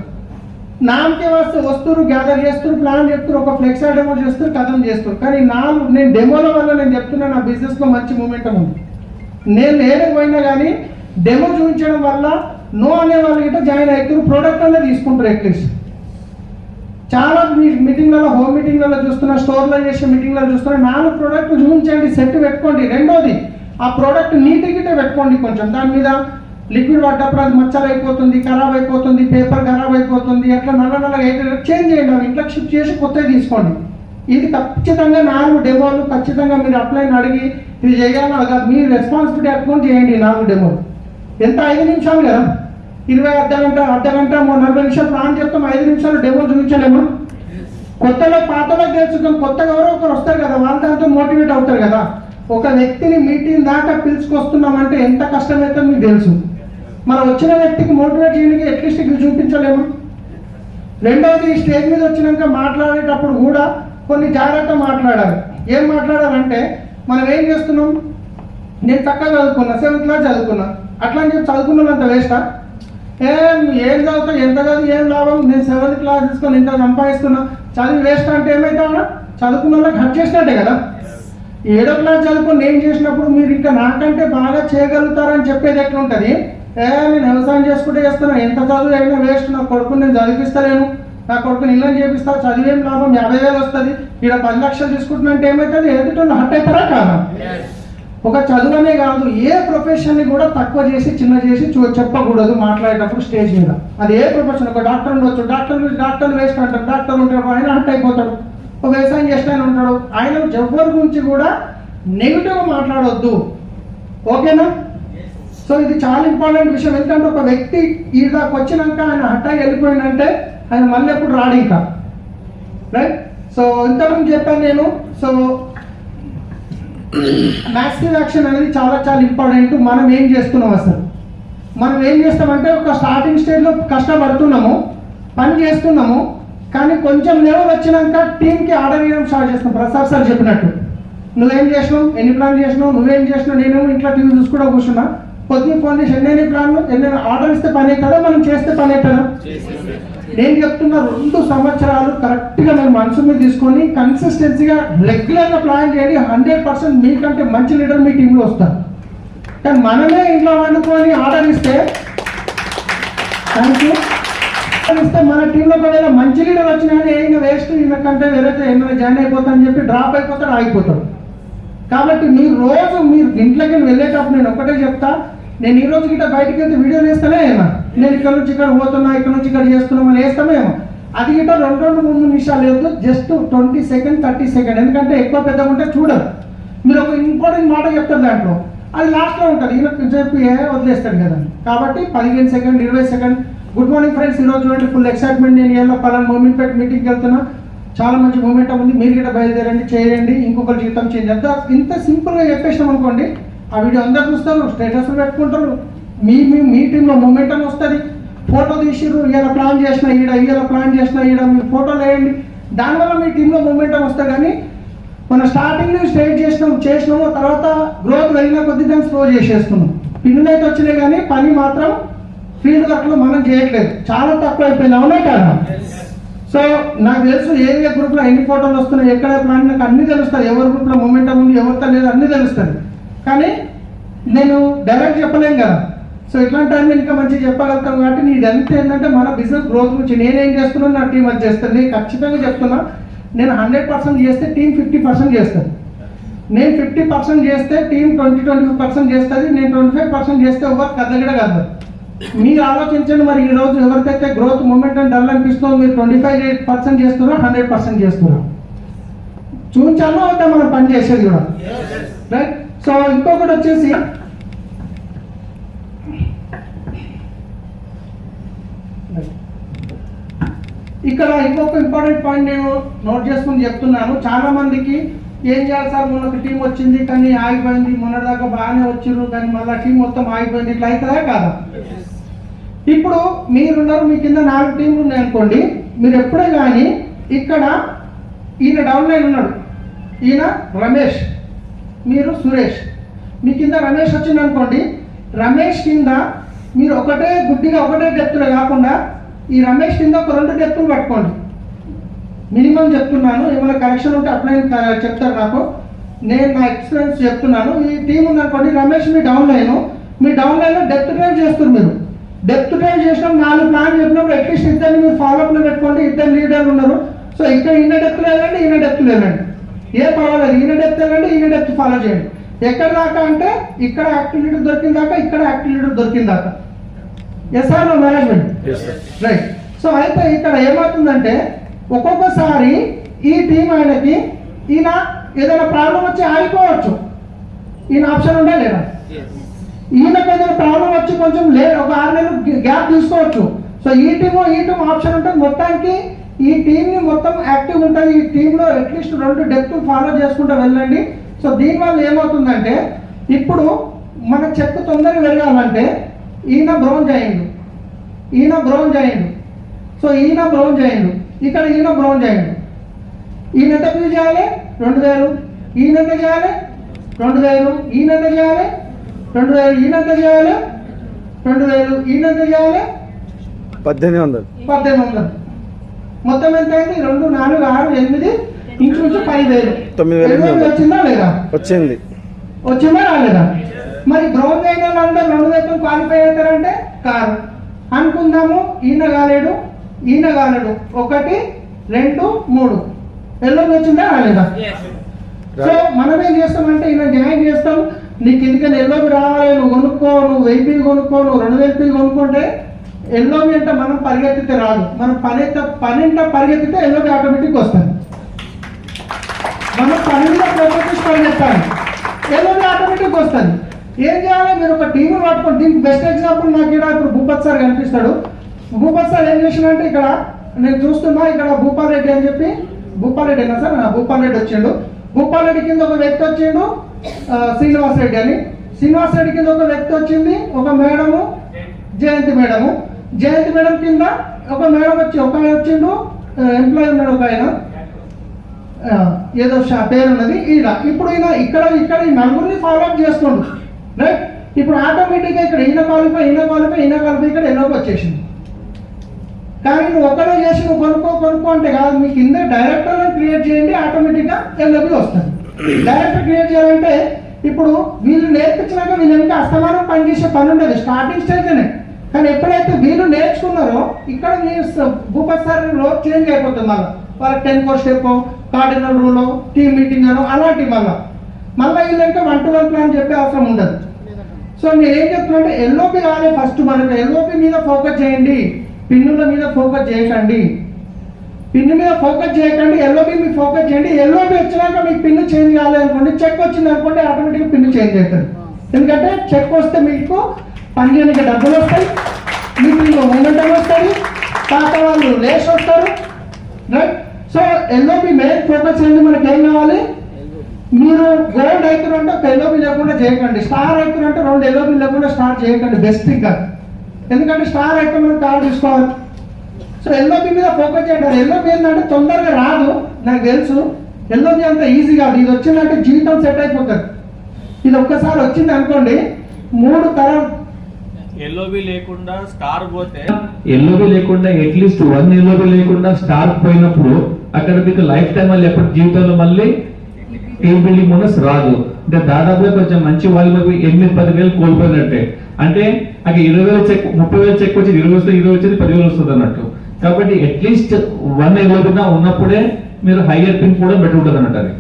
నామకే వస్తే వస్తున్నారు, గ్యాదర్ చేస్తారు, ప్లాన్ చెప్తారు, ఒక ఫ్లెక్స్ డెమో చేస్తారు, కథం చేస్తారు. కానీ నేను డెమోల వల్ల నేను చెప్తున్నా, నా బిజినెస్లో మంచి మూమెంటం ఉంది. నేను లేకపోయినా కానీ డెమో చూపించడం వల్ల నో అనే వాళ్ళు గిట్ట జాయిన్ అవుతారు, ప్రోడక్ట్ అనేది తీసుకుంటారు. అట్లీస్ట్ చాలా మీటింగ్లలో, హోమ్ మీటింగ్లలో చూస్తున్నా, స్టోర్లో చేసే మీటింగ్లో చూస్తున్నా, 4 ప్రోడక్ట్ చూపించండి, సెట్ పెట్టుకోండి. రెండోది ఆ ప్రోడక్ట్ నీట్గా పెట్టుకోండి. కొంచెం దాని మీద లిక్విడ్ పడ్డప్పుడు అది మచ్చలు అయిపోతుంది, ఖరాబ్ అయిపోతుంది, పేపర్ ఖరాబ్ అయిపోతుంది, అట్లా నల్లగా అయితే చేంజ్ చేయండి, అవి ఇంట్లో షిఫ్ట్ చేసి కొత్తవి తీసుకోండి. ఇది ఖచ్చితంగా 4 డెమోలు ఖచ్చితంగా మీరు అప్లైని అడిగి ఇది చేయాలి కాదు, మీ రెస్పాన్సిబిలిటీ అకౌంట్ చేయండి. 4 డెమోలు ఎంత 5 నిమిషాలు కదా, 20 అర్ధగంట 40 నిమిషాలు ప్లాన్ చెప్తాం, 5 నిమిషాలు డెమో చూపించలేమా. కొత్తలో పాతలో తెలుసుకొని కొత్తగా ఎవరో ఒకరు వస్తారు కదా, వాళ్ళ దాంతో మోటివేట్ అవుతారు కదా. ఒక వ్యక్తిని మీటింగ్ దాకా పిలుచుకొస్తున్నామంటే ఎంత కష్టమైతే మీకు తెలుసు. మనం వచ్చిన వ్యక్తికి మోటివేట్ చేయడానికి అట్లీస్ట్ ఇది చూపించలేము. రెండవది, స్టేజ్ మీద వచ్చినాక మాట్లాడేటప్పుడు కూడా కొన్ని జాగ్రత్త మాట్లాడాలి. ఏం మాట్లాడాలంటే, మనం ఏం చేస్తున్నాం, నేను చక్కగా చదువుకున్నా, 7th క్లాస్ చదువుకున్నా, అట్లా అని చెప్పి చదువుకున్నానంత వేస్టా. ఏం చదువుతా, ఎంత చదువు ఏం లాభం, నేను 7th క్లాస్ తీసుకొని ఇంత సంపాదిస్తున్నా, చదివి వేస్ట్ అంటే ఏమైతే చదువుకున్న వాళ్ళకి హట్ చేసినట్టే కదా. 7వ క్లాస్ చదువుకొని నేను చేసినప్పుడు మీరు ఇంకా నాకంటే బాగా చేయగలుగుతారని చెప్పేది ఎట్లా ఉంటుంది. నేను వ్యవసాయం చేసుకుంటే చేస్తున్నా, ఎంత చదువు అయినా వేస్ట్, నా కొడుకుని నేను చదివిస్తలేను, నా కొడుకుని ఇళ్ళని చేపిస్తా, చదివేం లాభం, 50,000 వస్తుంది, ఇక్కడ 10 లక్షలు తీసుకుంటున్నా అంటే ఏమవుతుంది, ఎదుటి హట్ అవుతారా కాదా. ఒక చదువునే కాదు, ఏ ప్రొఫెషన్ని కూడా తక్కువ చేసి చిన్న చేసి చెప్పకూడదు మాట్లాడేటప్పుడు స్టేజ్ మీద. అది ఏ ప్రొఫెషన్, ఒక డాక్టర్ ఉండొచ్చు, డాక్టర్ వేస్ట్ అంటారు, డాక్టర్ ఉంటాడు ఆయన హట్ అయిపోతాడు, ఒక వ్యవసాయం చేస్తే ఆయన ఉంటాడు, ఆయన ఎవరి గురించి కూడా నెగిటివ్గా మాట్లాడవద్దు, ఓకేనా. సో ఇది చాలా ఇంపార్టెంట్ విషయం. ఎందుకంటే ఒక వ్యక్తి ఈ దాకా వచ్చినాక ఆయన హట్ అయి వెళ్ళిపోయిందంటే ఆయన మళ్ళీ ఎప్పుడు రాడు ఇంకా, రైట్. సో ఇంతకుముందు చెప్పాను నేను. సో మ్యాసివ్ యాక్షన్ అనేది చాలా చాలా ఇంపార్టెంట్. మనం ఏం చేస్తున్నాం, అసలు మనం ఏం చేస్తామంటే ఒక స్టార్టింగ్ స్టేజ్లో కష్టపడుతున్నాము, పని చేస్తున్నాము, కానీ కొంచెం లెవెల్ వచ్చినాక టీంకి ఆర్డర్ ఇవ్వడం స్టార్ట్ చేస్తాం. ప్రసాద్ సార్ చెప్పినట్టు, నువ్వేం చేసినావు, ఎన్ని ప్లాన్ చేసినావు, నువ్వేం చేసినావు, నేనేమో ఇంట్లో టీవీ చూసుకుంటూ కూర్చున్నా, పొద్దున్న ఫోన్ చేసి ఎన్ని ప్లాన్లు, ఎన్ని ఆర్డర్ ఇస్తే పని అవుతుందా, మనం చేస్తే పని అవుతుందా. నేను చెప్తున్నా 2 సంవత్సరాలు కరెక్ట్గా మీరు మనసు మీద తీసుకొని కన్సిస్టెన్సీగా రెగ్యులర్గా ప్లాన్ చేయండి. 100% మీకంటే మంచి లీడర్ మీ టీంలో వస్తారు. కానీ మనమే ఇంట్లో వండుకొని ఆర్డర్ ఇస్తే మన టీంలో ఒకవేళ మంచి లీడర్ వచ్చినా ఏమైనా వేస్ట్, ఈయనకంటే వేరైతే ఏమైనా జాయిన్ అయిపోతారని చెప్పి డ్రాప్ అయిపోతాడు, ఆగిపోతాడు. కాబట్టి మీరు రోజు మీరు ఇంట్లోకి వెళ్ళేటప్పుడు నేను ఒక్కటే చెప్తా, నేను ఈ రోజు గిట్ట బయటకి వెళ్తే వీడియోలు వేస్తానే ఏమో, నేను ఇక్కడ నుంచి ఇక్కడ పోతున్నా, ఇక్కడ నుంచి ఇక్కడ చేస్తున్నామని వేస్తామేమో, అది గిట్ట 2-3 నిమిషాలు లేదు, జస్ట్ 20 సెకండ్ 30 సెకండ్. ఎందుకంటే ఎక్కువ పెద్దగా ఉంటే చూడరు. మీరు ఒక ఇంపార్టెంట్ మాట చెప్తారు దాంట్లో, అది లాస్ట్లో ఉంటుంది, ఈయన చెప్పి వదిలేస్తాడు కదా. కాబట్టి 15 second 20 second. Good morning friends, ఈరోజు చూడండి ఫుల్ ఎక్సైట్మెంట్, నేను ఇలా పలానా మూమెంట్ పెట్టి మీటింగ్కి వెళ్తున్నా, చాలా మంచి మూమెంట్ ఉంది, మీరు కూడా బయలుదేరండి, చేయండి, ఇంకొకరి జీవితం చేంజ్ అంతా ఇంత సింపుల్గా చెప్పేసినాం అనుకోండి, ఆ వీడియో అందరు చూస్తారు, స్టేటస్లు పెట్టుకుంటారు, మీ టీంలో మూమెంటం వస్తుంది. ఫోటో తీసిరు, ఇలా ప్లాన్ చేసిన ఇలా ప్లాన్ చేసిన మీరు ఫోటోలు వేయండి, దానివల్ల మీ టీంలో మూమెంటం వస్తుంది. కానీ మనం స్టార్టింగ్ స్ట్రైట్ చేసినాము తర్వాత గ్రోత్ వెళ్ళిన కొద్ది దాన్ని స్లో చేసేస్తున్నాం. పిన్నులు అయితే వచ్చినాయి కానీ పని మాత్రం ఫీల్డ్ వర్క్లో మనం చేయట్లేదు, చాలా తక్కువ అయిపోయింది. అవునా కాదా? సో నాకు తెలుసు ఏరియా గ్రూప్లో ఎన్ని ఫోటోలు వస్తున్నాయి, ఎక్కడ ప్లాన్, నాకు అన్ని తెలుస్తుంది, ఎవరి గ్రూప్లో మూమెంటం ఉంది, ఎవరితో లేదు అన్నీ తెలుస్తుంది. కానీ నేను డైరెక్ట్ చెప్పలేం కదా. సో ఇట్లాంటి టైంలో ఇంకా మంచిగా చెప్పగలుగుతాం. కాబట్టి నీది ఎంత ఏంటంటే మన బిజినెస్ గ్రోత్ గురించి నేనేం చేస్తున్నాను, నా టీం అది చేస్తాను. నేను ఖచ్చితంగా చెప్తున్నా, నేను 100% చేస్తే టీం 50% చేస్తుంది. నేను 50% చేస్తే టీం 20-25% చేస్తుంది. నేను 25% చేస్తే ఎవరు కదగడ కదదు. మీరు ఆలోచించండి, మరి ఈ రోజు ఎవరికైతే గ్రోత్ మూమెంట్ అని డల్ అనిపిస్తుందో మీరు 25% చేస్తున్నారో 100% చేస్తున్నారు. చూపించాలో అవుతా మనం పని చేసేది కూడా, రైట్? సో ఇంకొకటి వచ్చేసి ఇక్కడ ఇంకొక ఇంపార్టెంట్ పాయింట్ నేను నోట్ చేసుకుని చెప్తున్నాను. చాలా మందికి ఏం చేయాలి సార్, మొన్న ఒక టీం వచ్చింది కానీ ఆగిపోయింది, మొన్నటిదాకా బాగానే వచ్చిర్రు కానీ మళ్ళీ టీం మొత్తం ఆగిపోయింది, ఇట్లా అవుతుందా కాదా? ఇప్పుడు మీరున్నారు, మీ కింద 4 టీంలు ఉన్నాయి అనుకోండి. మీరు ఎప్పుడే కానీ ఇక్కడ ఈయన డౌన్ లైన్ ఉన్నాడు, ఈయన రమేష్, మీరు సురేష్, మీ కింద రమేష్ వచ్చింది అనుకోండి. రమేష్ కింద మీరు ఒకటే గుడ్డిగా ఒకటే డెప్త్లో కాకుండా ఈ రమేష్ కింద ఒక 2 డెప్తులు పట్టుకోండి. మినిమం చెప్తున్నాను, ఏమైనా కరెక్షన్ ఉంటే అప్లై చెప్తారు నాకు, నేను నా ఎక్స్పీరియన్స్ చెప్తున్నాను. ఈ టీం ఉందనుకోండి, రమేష్ మీ డౌన్ లైన్లో డెప్త్ డ్రైవ్ చేస్తారు. మీరు డెప్త్ డ్రైవ్ చేసినప్పుడు 4 ప్లాన్ చెప్పినప్పుడు అట్లీస్ట్ ఇద్దరిని మీరు ఫాలోఅప్లో పెట్టుకోండి. 2 లీడర్లు ఉన్నారు. సో ఇక్కడ ఈయన డెప్త్లో వెళ్ళండి, ఈయన డెప్త్లో వెళ్ళండి, ఏ పర్వాలేదు. ఈయన డెప్త్ వెళ్ళండి, ఈయన డెప్త్ ఫాలో చేయండి. ఎక్కడ దాకా అంటే ఇక్కడ యాక్టివిటీ దొరికిన దాకా, ఇక్కడ యాక్టివిటీ దొరికిన దాకా. SR management, right? సో అయితే ఇక్కడ ఏమవుతుందంటే ఒక్కొక్కసారి ఈ టీం ఆయనకి ఈయన ఏదైనా ప్రాబ్లం వచ్చి ఆగిపోవచ్చు, ఈయన ఆప్షన్ ఉందా లేదా? ఈయనకు ఏదైనా ప్రాబ్లం వచ్చి కొంచెం ఒక 6 నెలలు గ్యాప్ తీసుకోవచ్చు. సో ఈ టీం ఆప్షన్ ఉంటుంది. మొత్తానికి ఈ టీంని మొత్తం యాక్టివ్ ఉంటుంది. ఈ టీంలో అట్లీస్ట్ 2 డెప్త్ ఫాలో చేసుకుంటూ వెళ్ళండి. సో దీనివల్ల ఏమవుతుందంటే ఇప్పుడు మన చెక్ తొందరగా వెళ్ళాలంటే ఈయన బ్రౌన్ చేయండు, సో ఈయన బ్రౌన్ చేయండు, ఇక్కడ ఈయన బ్రౌన్ చేయండు. ఈయన ఎంత పే చేయాలి? 2000. ఈయన ఎంత చేయాలి? 2000. ఈయన ఎంత చేయాలి? 2000. ఈయన ఎంత చేయాలి? 2000. ఈయన ఎంత చేయాలి? 1800. మొత్తం ఎంత అయింది? 2, 4, 6, 8, ఇంచుమించు 10,000. 9,000 వచ్చిందా లేదా? వచ్చిందా రాలేదా? మరి బ్రౌన్ అయిన వాళ్ళందరూ 2,000 క్వాలిఫై అవుతారంటే కాదు అనుకుందాము. ఈయన కాలేడు, 1, 2, 3 ఎల్లోకి వచ్చిందా రాలేదా? సో మనం ఏం చేస్తామంటే ఈయన జాయిన్ చేస్తాం. నీకు ఎందుకని ఎల్లోకి రావాలి, నువ్వు కొనుక్కో, నువ్వు 1000 కొనుక్కో, నువ్వు 2000 కొనుక్కుంటే ఎల్లోకి అంటే మనం పరిగెత్తితే రాదు. మనం పనింట పరిగెత్తితే ఎల్లోకి ఆటోమేటిక్ వస్తుంది. మనం పనిలో పరిగెత్తాలి, ఎల్లోకి ఆటోమేటిక్ వస్తుంది. ఏం చేయాలి? మీరు ఒక టీం పట్టుకోండి. దీనికి బెస్ట్ ఎగ్జాంపుల్ నాకు ఇక్కడ ఇప్పుడు భూపత్ సార్ కనిపిస్తాడు. భూపత్ సార్ ఏం చేసినంటే ఇక్కడ నేను చూస్తున్నా, ఇక్కడ భూపాల్ రెడ్డి అని చెప్పి, భూపాల్ రెడ్డి అయినా సార్, భూపాల్ రెడ్డి వచ్చిండు. భూపాల్ రెడ్డి కింద ఒక వ్యక్తి వచ్చిండు, శ్రీనివాస్ రెడ్డి అని. శ్రీనివాస్ రెడ్డి కింద ఒక వ్యక్తి వచ్చింది, ఒక మేడము, జయంతి మేడం కింద ఒక మేడం వచ్చిండు, ఎంప్లాయీ ఉన్నాడు ఒక ఆయన, ఏదో పేరు ఉన్నది. ఇప్పుడు ఈయన ఇక్కడ ఈ 4 ఫాలోఅప్ చేస్తుండు, రైట్? ఇప్పుడు ఆటోమేటిక్గా ఇక్కడ ఈయన క్వాలిఫై ఇక్కడ ఎల్లోకి వచ్చేసింది. కానీ నువ్వు ఒక్కడే చేసి నువ్వు కొనుక్కో అంటే కాదు. మీ కింద డైరెక్టర్ క్రియేట్ చేయండి, ఆటోమేటిక్గా ఎల్లోకి వస్తుంది. డైరెక్టర్ క్రియేట్ చేయాలంటే ఇప్పుడు వీళ్ళు నేర్పించినాక వీళ్ళు ఇంకా అస్తమానం పనిచేసే పని ఉండదు, స్టార్టింగ్ స్టేజ్లోనే. కానీ ఎప్పుడైతే వీళ్ళు నేర్చుకున్నారో ఇక్కడ మీ భూపత్ సార్ రోజు చేంజ్ అయిపోతుంది. వాళ్ళకి 10 course step, cardinal rule, team meeting అనో అలాంటి మళ్ళీ వీళ్ళు ఇంకా 1-to-1 ప్లాన్ చెప్పే అవసరం ఉండదు. సో నేను ఏం చెప్తున్నా, ఎల్ఓపి కావాలి ఫస్ట్. మనకు ఎల్ఓపి మీద ఫోకస్ చేయండి, పిన్నుల మీద ఫోకస్ చేయకండి. పిన్ను మీద ఫోకస్ చేయకండి, ఎల్ఓపి మీద ఫోకస్ చేయండి. ఎల్ఓపి వచ్చినాక మీకు పిన్ను చేంజ్ కావాలి అనుకోండి, చెక్ వచ్చింది అనుకోండి, ఆటోమేటిక్గా పిన్ను చేంజ్ అవుతుంది. ఎందుకంటే చెక్ వస్తే మీకు పని చేయడానికి డబ్బులు వస్తాయి, మీకు మూమెంటం వస్తుంది, పాత వాళ్ళు లేస్ వస్తారు, right? So LOP main focus ఏంటి, మనకి ఏం కావాలి, మీరు గోల్డ్ అవుతున్నంటే ఒక ఎల్ఓపి లేకుండా చేయకండి, స్టార్ అవుతున్నంటే 2 ఎల్ఓపి లేకుండా స్టార్ట్ చేయకండి, బెస్ట్ ఇంకా. ఎందుకంటే స్టార్ అయితే మనం కార్డు తీసుకోవాలి. సో ఎల్ఓపి మీద ఫోకస్ చేయండి. ఎల్ఓపి ఏంటంటే తొందరగా రాదు, నాకు తెలుసు. ఎల్ఓపి అంత ఈజీ కాదు. ఇది వచ్చిందంటే జీవితం సెట్ అయిపోతుంది. ఇది ఒక్కసారి వచ్చింది అనుకోండి, 3 తరం. ఎల్ఓబి లేకుండా స్టార్ పోతే, ఎల్ఓబి లేకుండా అట్లీస్ట్ 1 ఎల్ఓబి లేకుండా స్టార్ పోయినప్పుడు అక్కడ మీకు లైఫ్ టైం మళ్ళీ ఎప్పుడు జీవితంలో మళ్ళీ టీమ్ బిల్డింగ్ బోనస్ రాదు. అంటే దాదాపుగా కొంచెం మంచి వాళ్ళు 8-10 వేలు కోల్పోయినట్టే. అంటే అక్కడ 20,000 చెక్, 30,000 చెక్ వచ్చి 20 వస్తుంది, 20 వచ్చేది 10,000 వస్తుంది అన్నట్టు. కాబట్టి అట్లీస్ట్ 1 ఎల్ఓబినా ఉన్నప్పుడే మీరు హైయర్ పిన్ కూడా పెట్టుకుంటుంది అన్నట్టు. అది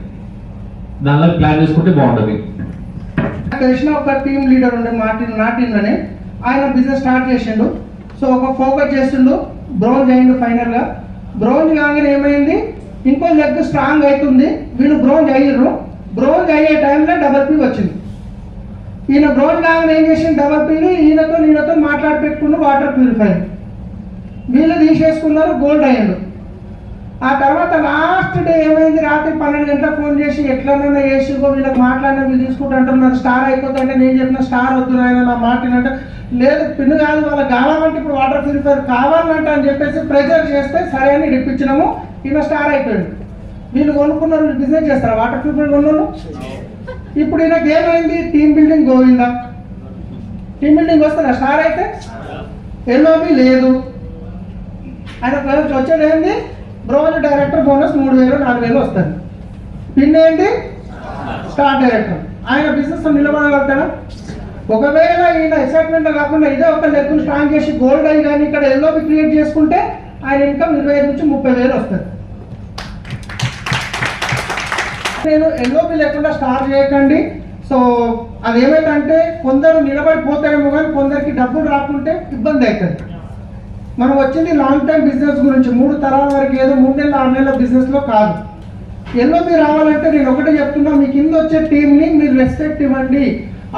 దానిలో ప్లాన్ చేసుకుంటే బాగుంటుంది. తెలిసిన ఒక టీమ్ లీడర్ ఉండే నా టీంలోనే, ఆయన బిజినెస్ స్టార్ట్ చేసిండు. సో ఒక ఫోకస్ చేసిండు, బ్రోంజ్ అయిండు. ఫైనల్ గా బ్రోంజ్ కాగానే ఏమైంది, ఇంకో లెగ్ స్ట్రాంగ్ అవుతుంది. వీళ్ళు బ్రోంజ్ అయ్యారు. బ్రోంజ్ అయ్యే టైంలో డబల్ పీ వచ్చింది. ఈయన బ్రోంజ్ కాగానే ఏం చేసిండు, డబల్ పీని ఈయనతో మాట్లాడి పెట్టుకున్నారు వాటర్ ప్యూరిఫైర్. వీళ్ళు తీసేసుకున్నారు, గోల్డ్ అయ్యాడు. ఆ తర్వాత లాస్ట్ డే ఏమైంది, రాత్రి 12 గంటలకు ఫోన్ చేసి ఎట్లనైనా చేసి వీళ్ళకి మాట్లాడినా వీళ్ళు తీసుకుంటుంటారు, స్టార్ అయిపోతుంటే నేను చెప్పిన స్టార్ వద్దు ఆయన నా మాటినంటే, లేదు పిన్ను కాదు వాళ్ళకి కావాలంటే ఇప్పుడు వాటర్ ప్యూరిఫైర్ కావాలంట అని చెప్పేసి ప్రెజర్ చేస్తే సరే అని ఇప్పించినాము. ఈయన స్టార్ అయిపోయాడు. వీళ్ళు కొనుక్కున్నారు, వీళ్ళు బిజినెస్ చేస్తారు వాటర్ ప్యూరిఫైర్ కొన్నాను. ఇప్పుడు ఈయనకి ఏమైంది, team building Govinda. Team building వస్తుందా స్టార్ అయితే, ఎల్ఓబి లేదు. ఆయన వచ్చేది ఏంది, బ్రోంజ్ డైరెక్టర్ బోనస్ 3,000-4,000 వస్తుంది. పిన్ ఏంటి, స్టార్ డైరెక్టర్. ఆయన బిజినెస్ నిలబడగలుగుతాడా? ఒకవేళ ఈయన ఎక్సైట్మెంట్ కాకుండా ఇదే ఒక లెగ్ స్ట్రాంగ్ చేసి గోల్డ్ అయ్యి కానీ ఇక్కడ ఎల్ఓబి క్రియేట్ చేసుకుంటే ఆయన ఇన్కమ్ 25,000-30,000 వస్తుంది. నేను ఎల్ఓబి లేకుండా స్టార్ట్ చేయకండి. సో అది ఏమైందంటే కొందరు నిలబడిపోతారేమో కానీ కొందరికి డబ్బులు రాకుంటే ఇబ్బంది అవుతుంది. మనం వచ్చింది లాంగ్ టైం బిజినెస్ గురించి, 3 తరాల వరకు, ఏదో 3 నెలల 6 నెలల బిజినెస్ లో కాదు. ఎల్ఓబి రావాలంటే నేను ఒకటే చెప్తున్నా, మీ కింద వచ్చే టీంని మీరు రెస్పెక్ట్ ఇవ్వండి.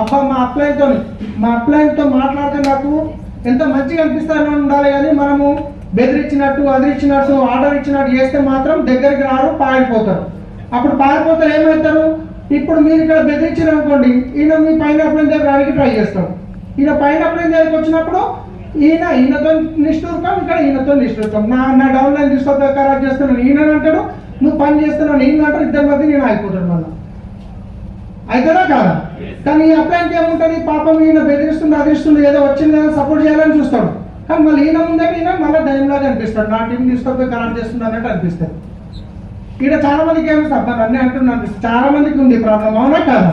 అబ్బా మా అప్లైన్తో మాట్లాడితే నాకు ఎంత మంచిగా అనిపిస్తానో ఉండాలి, కానీ మనము బెదిరించినట్టు అదిరిచ్చినట్టు ఆర్డర్ ఇచ్చినట్టు చేస్తే మాత్రం దగ్గరికి రారు, పారిపోతారు. అప్పుడు పారిపోతారు ఏమవుతారు, ఇప్పుడు మీరు ఇక్కడ బెదిరించారు అనుకోండి, ఈయన మీ పైన అప్లైన్ దగ్గర రానికి ట్రై చేస్తాడు. ఈయన పైన అప్లైన్ దగ్గరికి వచ్చినప్పుడు ఈయనతో నిష్ఠూరుతాం, ఇక్కడ ఈయనతో నిష్ఠూరుతాం. నా డౌన్ లైన్ తీసుకో ఖరాబ్ చేస్తున్నాను ఈయన అంటాడు, నువ్వు పని చేస్తున్నాను ఈయన అంటాడు, ఇద్దరి మధ్య నేను అయిపోతాడు. మళ్ళీ అయితేనా కాదా? కానీ ఈ అప్లైన్కి ఏముంటుంది, పాపం ఈయన బెదిరిస్తుంది అదిరిస్తుంది, ఏదో వచ్చింది కదా సపోర్ట్ చేయాలని చూస్తాడు. కానీ మళ్ళీ ఈయన ముందే ఈయన మళ్ళీ దయంలాగా అనిపిస్తాడు, నా టీం తీసుకోపోయి ఖరాబ్ చేస్తుంది అన్నట్టు అనిపిస్తుంది. ఇక్కడ చాలా మందికి ఏమిస్తాను నన్నే అంటున్నా అనిపిస్తుంది, చాలా మందికి ఉంది ప్రాబ్లం, అవునా కాదా?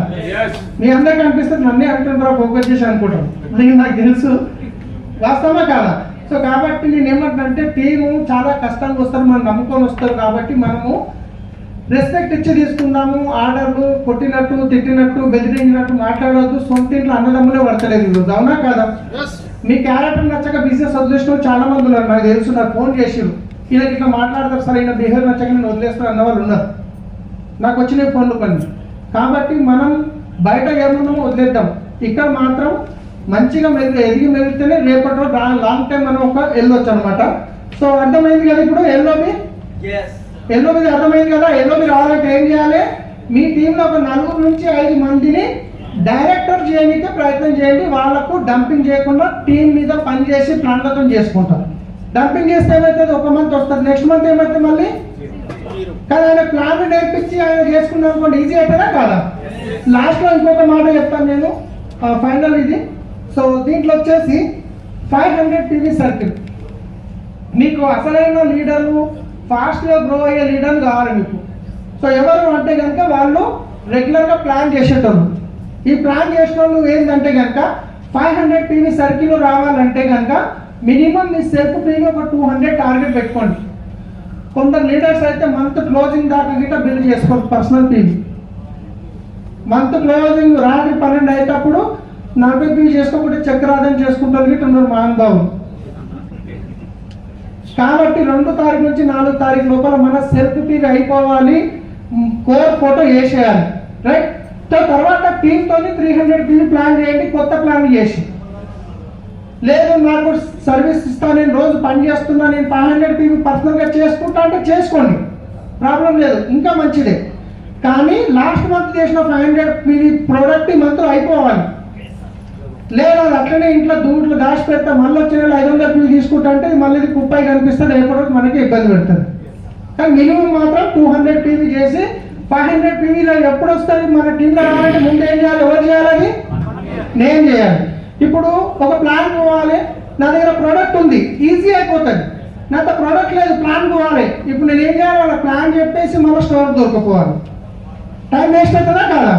మీ అందరికీ అనిపిస్తుంది నన్నే అంటున్నారా ఫోకస్ చేసి అనుకుంటాం, నాకు తెలుసు, వాస్తవమా కాదా? సో కాబట్టి నేను ఏమంటున్నానంటే టీము చాలా కష్టంగా వస్తారు, మనం నమ్ముకొని వస్తారు. కాబట్టి మనము రెస్పెక్ట్ ఇచ్చి తీసుకుందాము. ఆర్డర్లు కొట్టినట్టు తిట్టినట్టు బెదిరించినట్టు మాట్లాడవద్దు. సొంత ఇంట్లో అన్నదమ్ములే పడతలేదు ఈరోజు, అవునా కాదా? మీ క్యారెక్టర్ నచ్చక బిజినెస్ వదిలేసిన చాలా మంది ఉన్నారు, నాకు తెలుసు. నాకు ఫోన్ చేసిరు, ఈయనకి ఇట్లా మాట్లాడతారు సార్, ఈయన బిహేవియర్ నచ్చక నేను వదిలేస్తాను అన్న వాళ్ళు ఉన్నారు, నాకు వచ్చిన ఫోన్లు పని. కాబట్టి మనం బయట ఏమన్నా వదిలేద్దాం, ఇక్కడ మాత్రం మంచిగా ఎదిగి మెరిగితేనే రేపటి రోజు లాంగ్ టైం మనం ఒక వెళ్ళొచ్చు అనమాట. సో అర్థమైంది కదా ఇప్పుడు ఎల్ఓబి అర్థమైంది కదా. ఎల్ఓబి రావాలంటే ఏం చేయాలి, మీ టీంలో ఒక 4 నుంచి 5 మందిని డైరెక్టర్ చేయడానికి ప్రయత్నం చేయండి. వాళ్ళకు డంపింగ్ చేయకుండా టీం మీద పని చేసి ప్లాన్లతో చేసుకుంటారు. డంపింగ్ చేస్తే ఏమవుతుంది, 1 మంత్ వస్తుంది, నెక్స్ట్ మంత్ ఏమవుతుంది మళ్ళీ. కానీ ఆయన ప్లాన్ నేర్పించి ఆయన చేసుకున్నాం అనుకోండి, ఈజీ అవుతుందా కాదా? లాస్ట్ లో ఇంకొక మాట చెప్తాను నేను, ఫైనల్ ఇది. సో దీంట్లో వచ్చేసి 500 PV సర్కిల్. మీకు అసలైన లీడర్లు, ఫాస్ట్గా గ్రో అయ్యే లీడర్లు కావాలి మీకు. సో ఎవరు అంటే కనుక వాళ్ళు రెగ్యులర్గా ప్లాన్ చేసేటోళ్ళు. ఈ ప్లాన్ చేసిన వాళ్ళు ఏంటంటే కనుక 500 PV సర్కిల్ రావాలంటే కనుక మినిమం మీ సెల్ఫ్ PV ఒక 200 టార్గెట్ పెట్టుకోండి. కొందరు లీడర్స్ అయితే మంత్ క్లోజింగ్ దాకా గిట్ట బిల్ చేసుకోండి పర్సనల్ PV. మంత్ క్లోజింగ్ రాత్రి 12 అయ్యేటప్పుడు 40 PV చేసుకోకుండా చెక్ రాదని చేసుకుంటారు గిట్ట ఉన్నారు మహానుభావులు. కాబట్టి 2 తారీఖు నుంచి 4 తారీఖు లోపల మన సెల్ఫ్ PV అయిపోవాలి, కోర్ ఫోటో వేసేయాలి, రైట్? సో తర్వాత టీంతో 300 PV ప్లాన్ చేయండి, కొత్త ప్లాన్ చేసి. లేదు నాకు సర్వీస్ ఇస్తా, నేను రోజు పని చేస్తున్నా, నేను 500 PV పర్సనల్గా చేసుకుంటా అంటే చేసుకోండి. ప్రాబ్లం లేదు, ఇంకా మంచిదే. కానీ లాస్ట్ మంత్ చేసిన 500 పీవీ ప్రోడక్ట్ ఈ మంత్ అయిపోవాలి. లేదా అది అట్లనే ఇంట్లో దూట్లు దాచి పెడతా మళ్ళీ వచ్చిన 500 పీవీ తీసుకుంటా అంటే మళ్ళీ ఇది కుప్పై కనిపిస్తుంది, రేపటి మనకి ఇబ్బంది పెడుతుంది. కానీ మినిమం మాత్రం 200 పీవీ చేసి 500 పీవీలో ఎప్పుడు వస్తుంది మన టీంలో రావాలంటే ముందు ఏం చేయాలి, ఎవరు చేయాలి, నేను చేయాలి. ఇప్పుడు ఒక ప్లాన్ పోవాలి, నా దగ్గర ప్రోడక్ట్ ఉంది ఈజీ అయిపోతుంది, నాతో ప్రోడక్ట్ లేదు ప్లాన్ పోవాలి. ఇప్పుడు నేను ఏం చేయాలి, వాళ్ళ ప్లాన్ చెప్పేసి మళ్ళీ స్టోర్ దొరకపోవాలి, టైం వేస్ట్ అవుతుందా కాదా?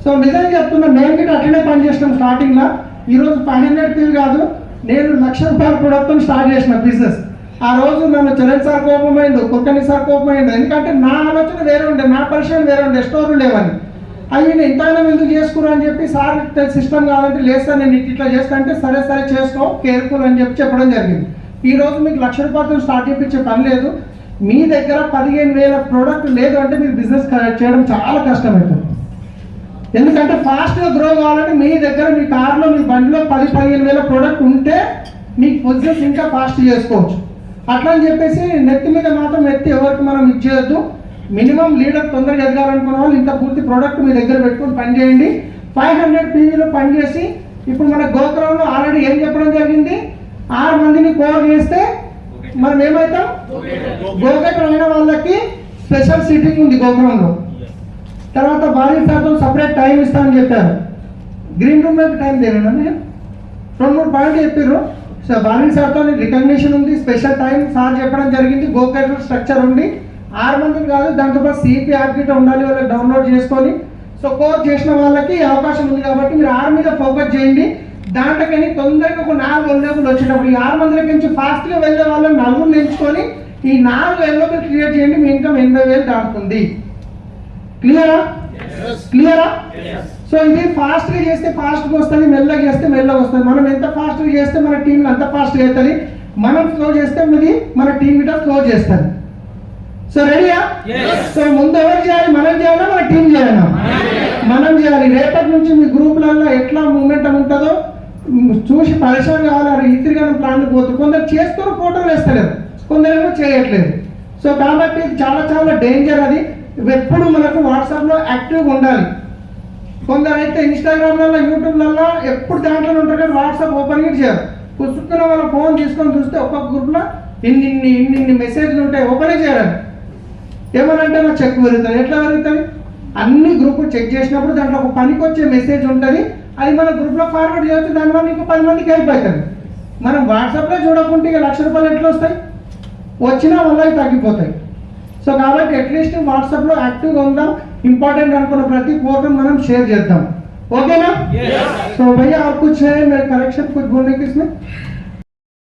సో నిజంగా చెప్తున్నా, మేము కూడా అట్లనే పనిచేస్తాం స్టార్టింగ్లో. ఈరోజు 500 పీవీ కాదు, నేను ₹1,00,000 ప్రొడక్ట్తో స్టార్ట్ చేసిన బిజినెస్. ఆ రోజు నన్ను చరణ్ సార్ కోపమైండు, కుక్కని సార్ కోపమైండు, ఎందుకంటే నా ఆలోచన వేరే ఉండే, నా పరిచయం వేరే ఉండే, స్టోర్లు లేవని. అవి నేను ఇంతైనా ఎందుకు చేసుకురా అని చెప్పి సార్ సిస్టమ్ కావాలంటే లేదు సార్ నేను ఇట్లా చేస్తా అంటే సరే సరే చేసుకో కేర్ఫుల్ అని చెప్పి చెప్పడం జరిగింది. ఈ రోజు మీకు ₹1,00,000 స్టార్ట్ చేయించే పని లేదు. మీ దగ్గర 15,000 ప్రోడక్ట్ లేదు అంటే మీరు బిజినెస్ చేయడం చాలా కష్టమవుతుంది. ఎందుకంటే ఫాస్ట్గా గ్రో కావాలంటే మీ దగ్గర మీ కార్లో మీ బండిలో 10-15,000 ప్రోడక్ట్ ఉంటే మీకు బిజినెస్ ఇంకా ఫాస్ట్ చేసుకోవచ్చు. అట్లా అని చెప్పేసి నెత్తి మీద మాత్రం నెత్తి ఎవరికి మనం ఇచ్చేయద్దు. మినిమం లీడర్ తొందరగా ఎదగాలనుకున్న వాళ్ళు ఇంత పూర్తి ప్రోడక్ట్ మీ దగ్గర పెట్టుకుని పని చేయండి. 500 పీవీలో పనిచేసి ఇప్పుడు మన గోకులంలో ఆల్రెడీ ఏం చెప్పడం జరిగింది, 6 మందిని కోర్ చేస్తే మనం ఏమవుతాం, గోకటం అయిన వాళ్ళకి స్పెషల్ సీటింగ్ ఉంది గోకులంలో. తర్వాత భారీ శాతం సపరేట్ టైం ఇస్తామని చెప్పారు. గ్రీన్ రూమ్ మీద టైం దేనా మీరు 2-3 పాయింట్లు చెప్పారు. సో భారీ శాతం రికగ్నిషన్ ఉంది, స్పెషల్ టైం సార్ చెప్పడం జరిగింది, గోకటం స్ట్రక్చర్ ఉంది. 6 మందిని కాదు, దాంతోపాటు సిపి ఆర్కిట్ ఉండాలి, వాళ్ళకి డౌన్లోడ్ చేసుకొని. సో కోర్స్ చేసిన వాళ్ళకి అవకాశం ఉంది కాబట్టి మీరు 6 మీద ఫోకస్ చేయండి. దాంట్లోకని తొందరగా ఒక 4 ఎల్లోబుల్ వచ్చేటప్పుడు ఈ 6 మందిలో నుంచి ఫాస్ట్గా వెళ్ళే వాళ్ళని 4 ఎంచుకొని ఈ 4 ఎల్లోబుల్ క్రియేట్ చేయండి. మీ ఇన్కమ్ 80,000 దాటుతుంది. క్లియరా? క్లియరా? సో ఇది ఫాస్ట్గా చేస్తే ఫాస్ట్గా వస్తుంది, మెల్లగా చేస్తే మెల్లగా వస్తుంది. మనం ఎంత ఫాస్ట్గా చేస్తే మన టీం అంత ఫాస్ట్గా అవుతుంది, మనం స్లో చేస్తే ఇది మన టీం ఇట స్లో చేస్తుంది. సో రెడీయా? సో ముందు ఎవరు చేయాలి, మనం చేయాలా మన టీం చేయాలా? మనం చేయాలి. రేపటి నుంచి మీ గ్రూపులలో ఎట్లా మూమెంటం ఉంటుందో చూసి పరిశ్రమ కావాలి. ఇతరుగా ప్లాన్లు పోతుంది, కొందరు చేస్తున్న ఫోటోలు వేస్తలేరు, కొందరేమో చేయట్లేదు. సో కాబట్టి చాలా చాలా డేంజర్. అది ఎప్పుడు మనకు వాట్సాప్లో యాక్టివ్గా ఉండాలి. కొందరు అయితే ఇన్స్టాగ్రామ్లలో యూట్యూబ్లలో ఎప్పుడు దాంట్లో ఉంటారు కానీ వాట్సాప్ ఓపెన్ చేయరు. పుస్తకం వాళ్ళ ఫోన్ తీసుకొని చూస్తే ఒక్కొక్క గ్రూప్లో ఇన్ని మెసేజ్లు ఉంటాయి, ఓపెనే చేయరు. ఏమనంటే నా చెక్ పెరుగుతుంది, ఎట్లా పెరుగుతుంది? అన్ని గ్రూపులు చెక్ చేసినప్పుడు దాంట్లో ఒక పనికి వచ్చే మెసేజ్ ఉంటుంది, అది మన గ్రూప్లో ఫార్వర్డ్ చేయొచ్చు, దానివల్ల ఇంకో 10 మందికి హెల్ప్ అవుతుంది. మనం వాట్సాప్లో చూడకుంటే ఇక ₹1,00,000 ఎట్లా వస్తాయి? వచ్చినా వల్ల తగ్గిపోతాయి. సో కాబట్టి అట్లీస్ట్ వాట్సాప్లో యాక్టివ్గా ఉందాం. ఇంపార్టెంట్ అనుకున్న ప్రతి ఫోటో మనం షేర్ చేద్దాం. ఓకేనా? సో भैया आप कुछ है मेरे करेक्शन कुछ बोलने की इसमें?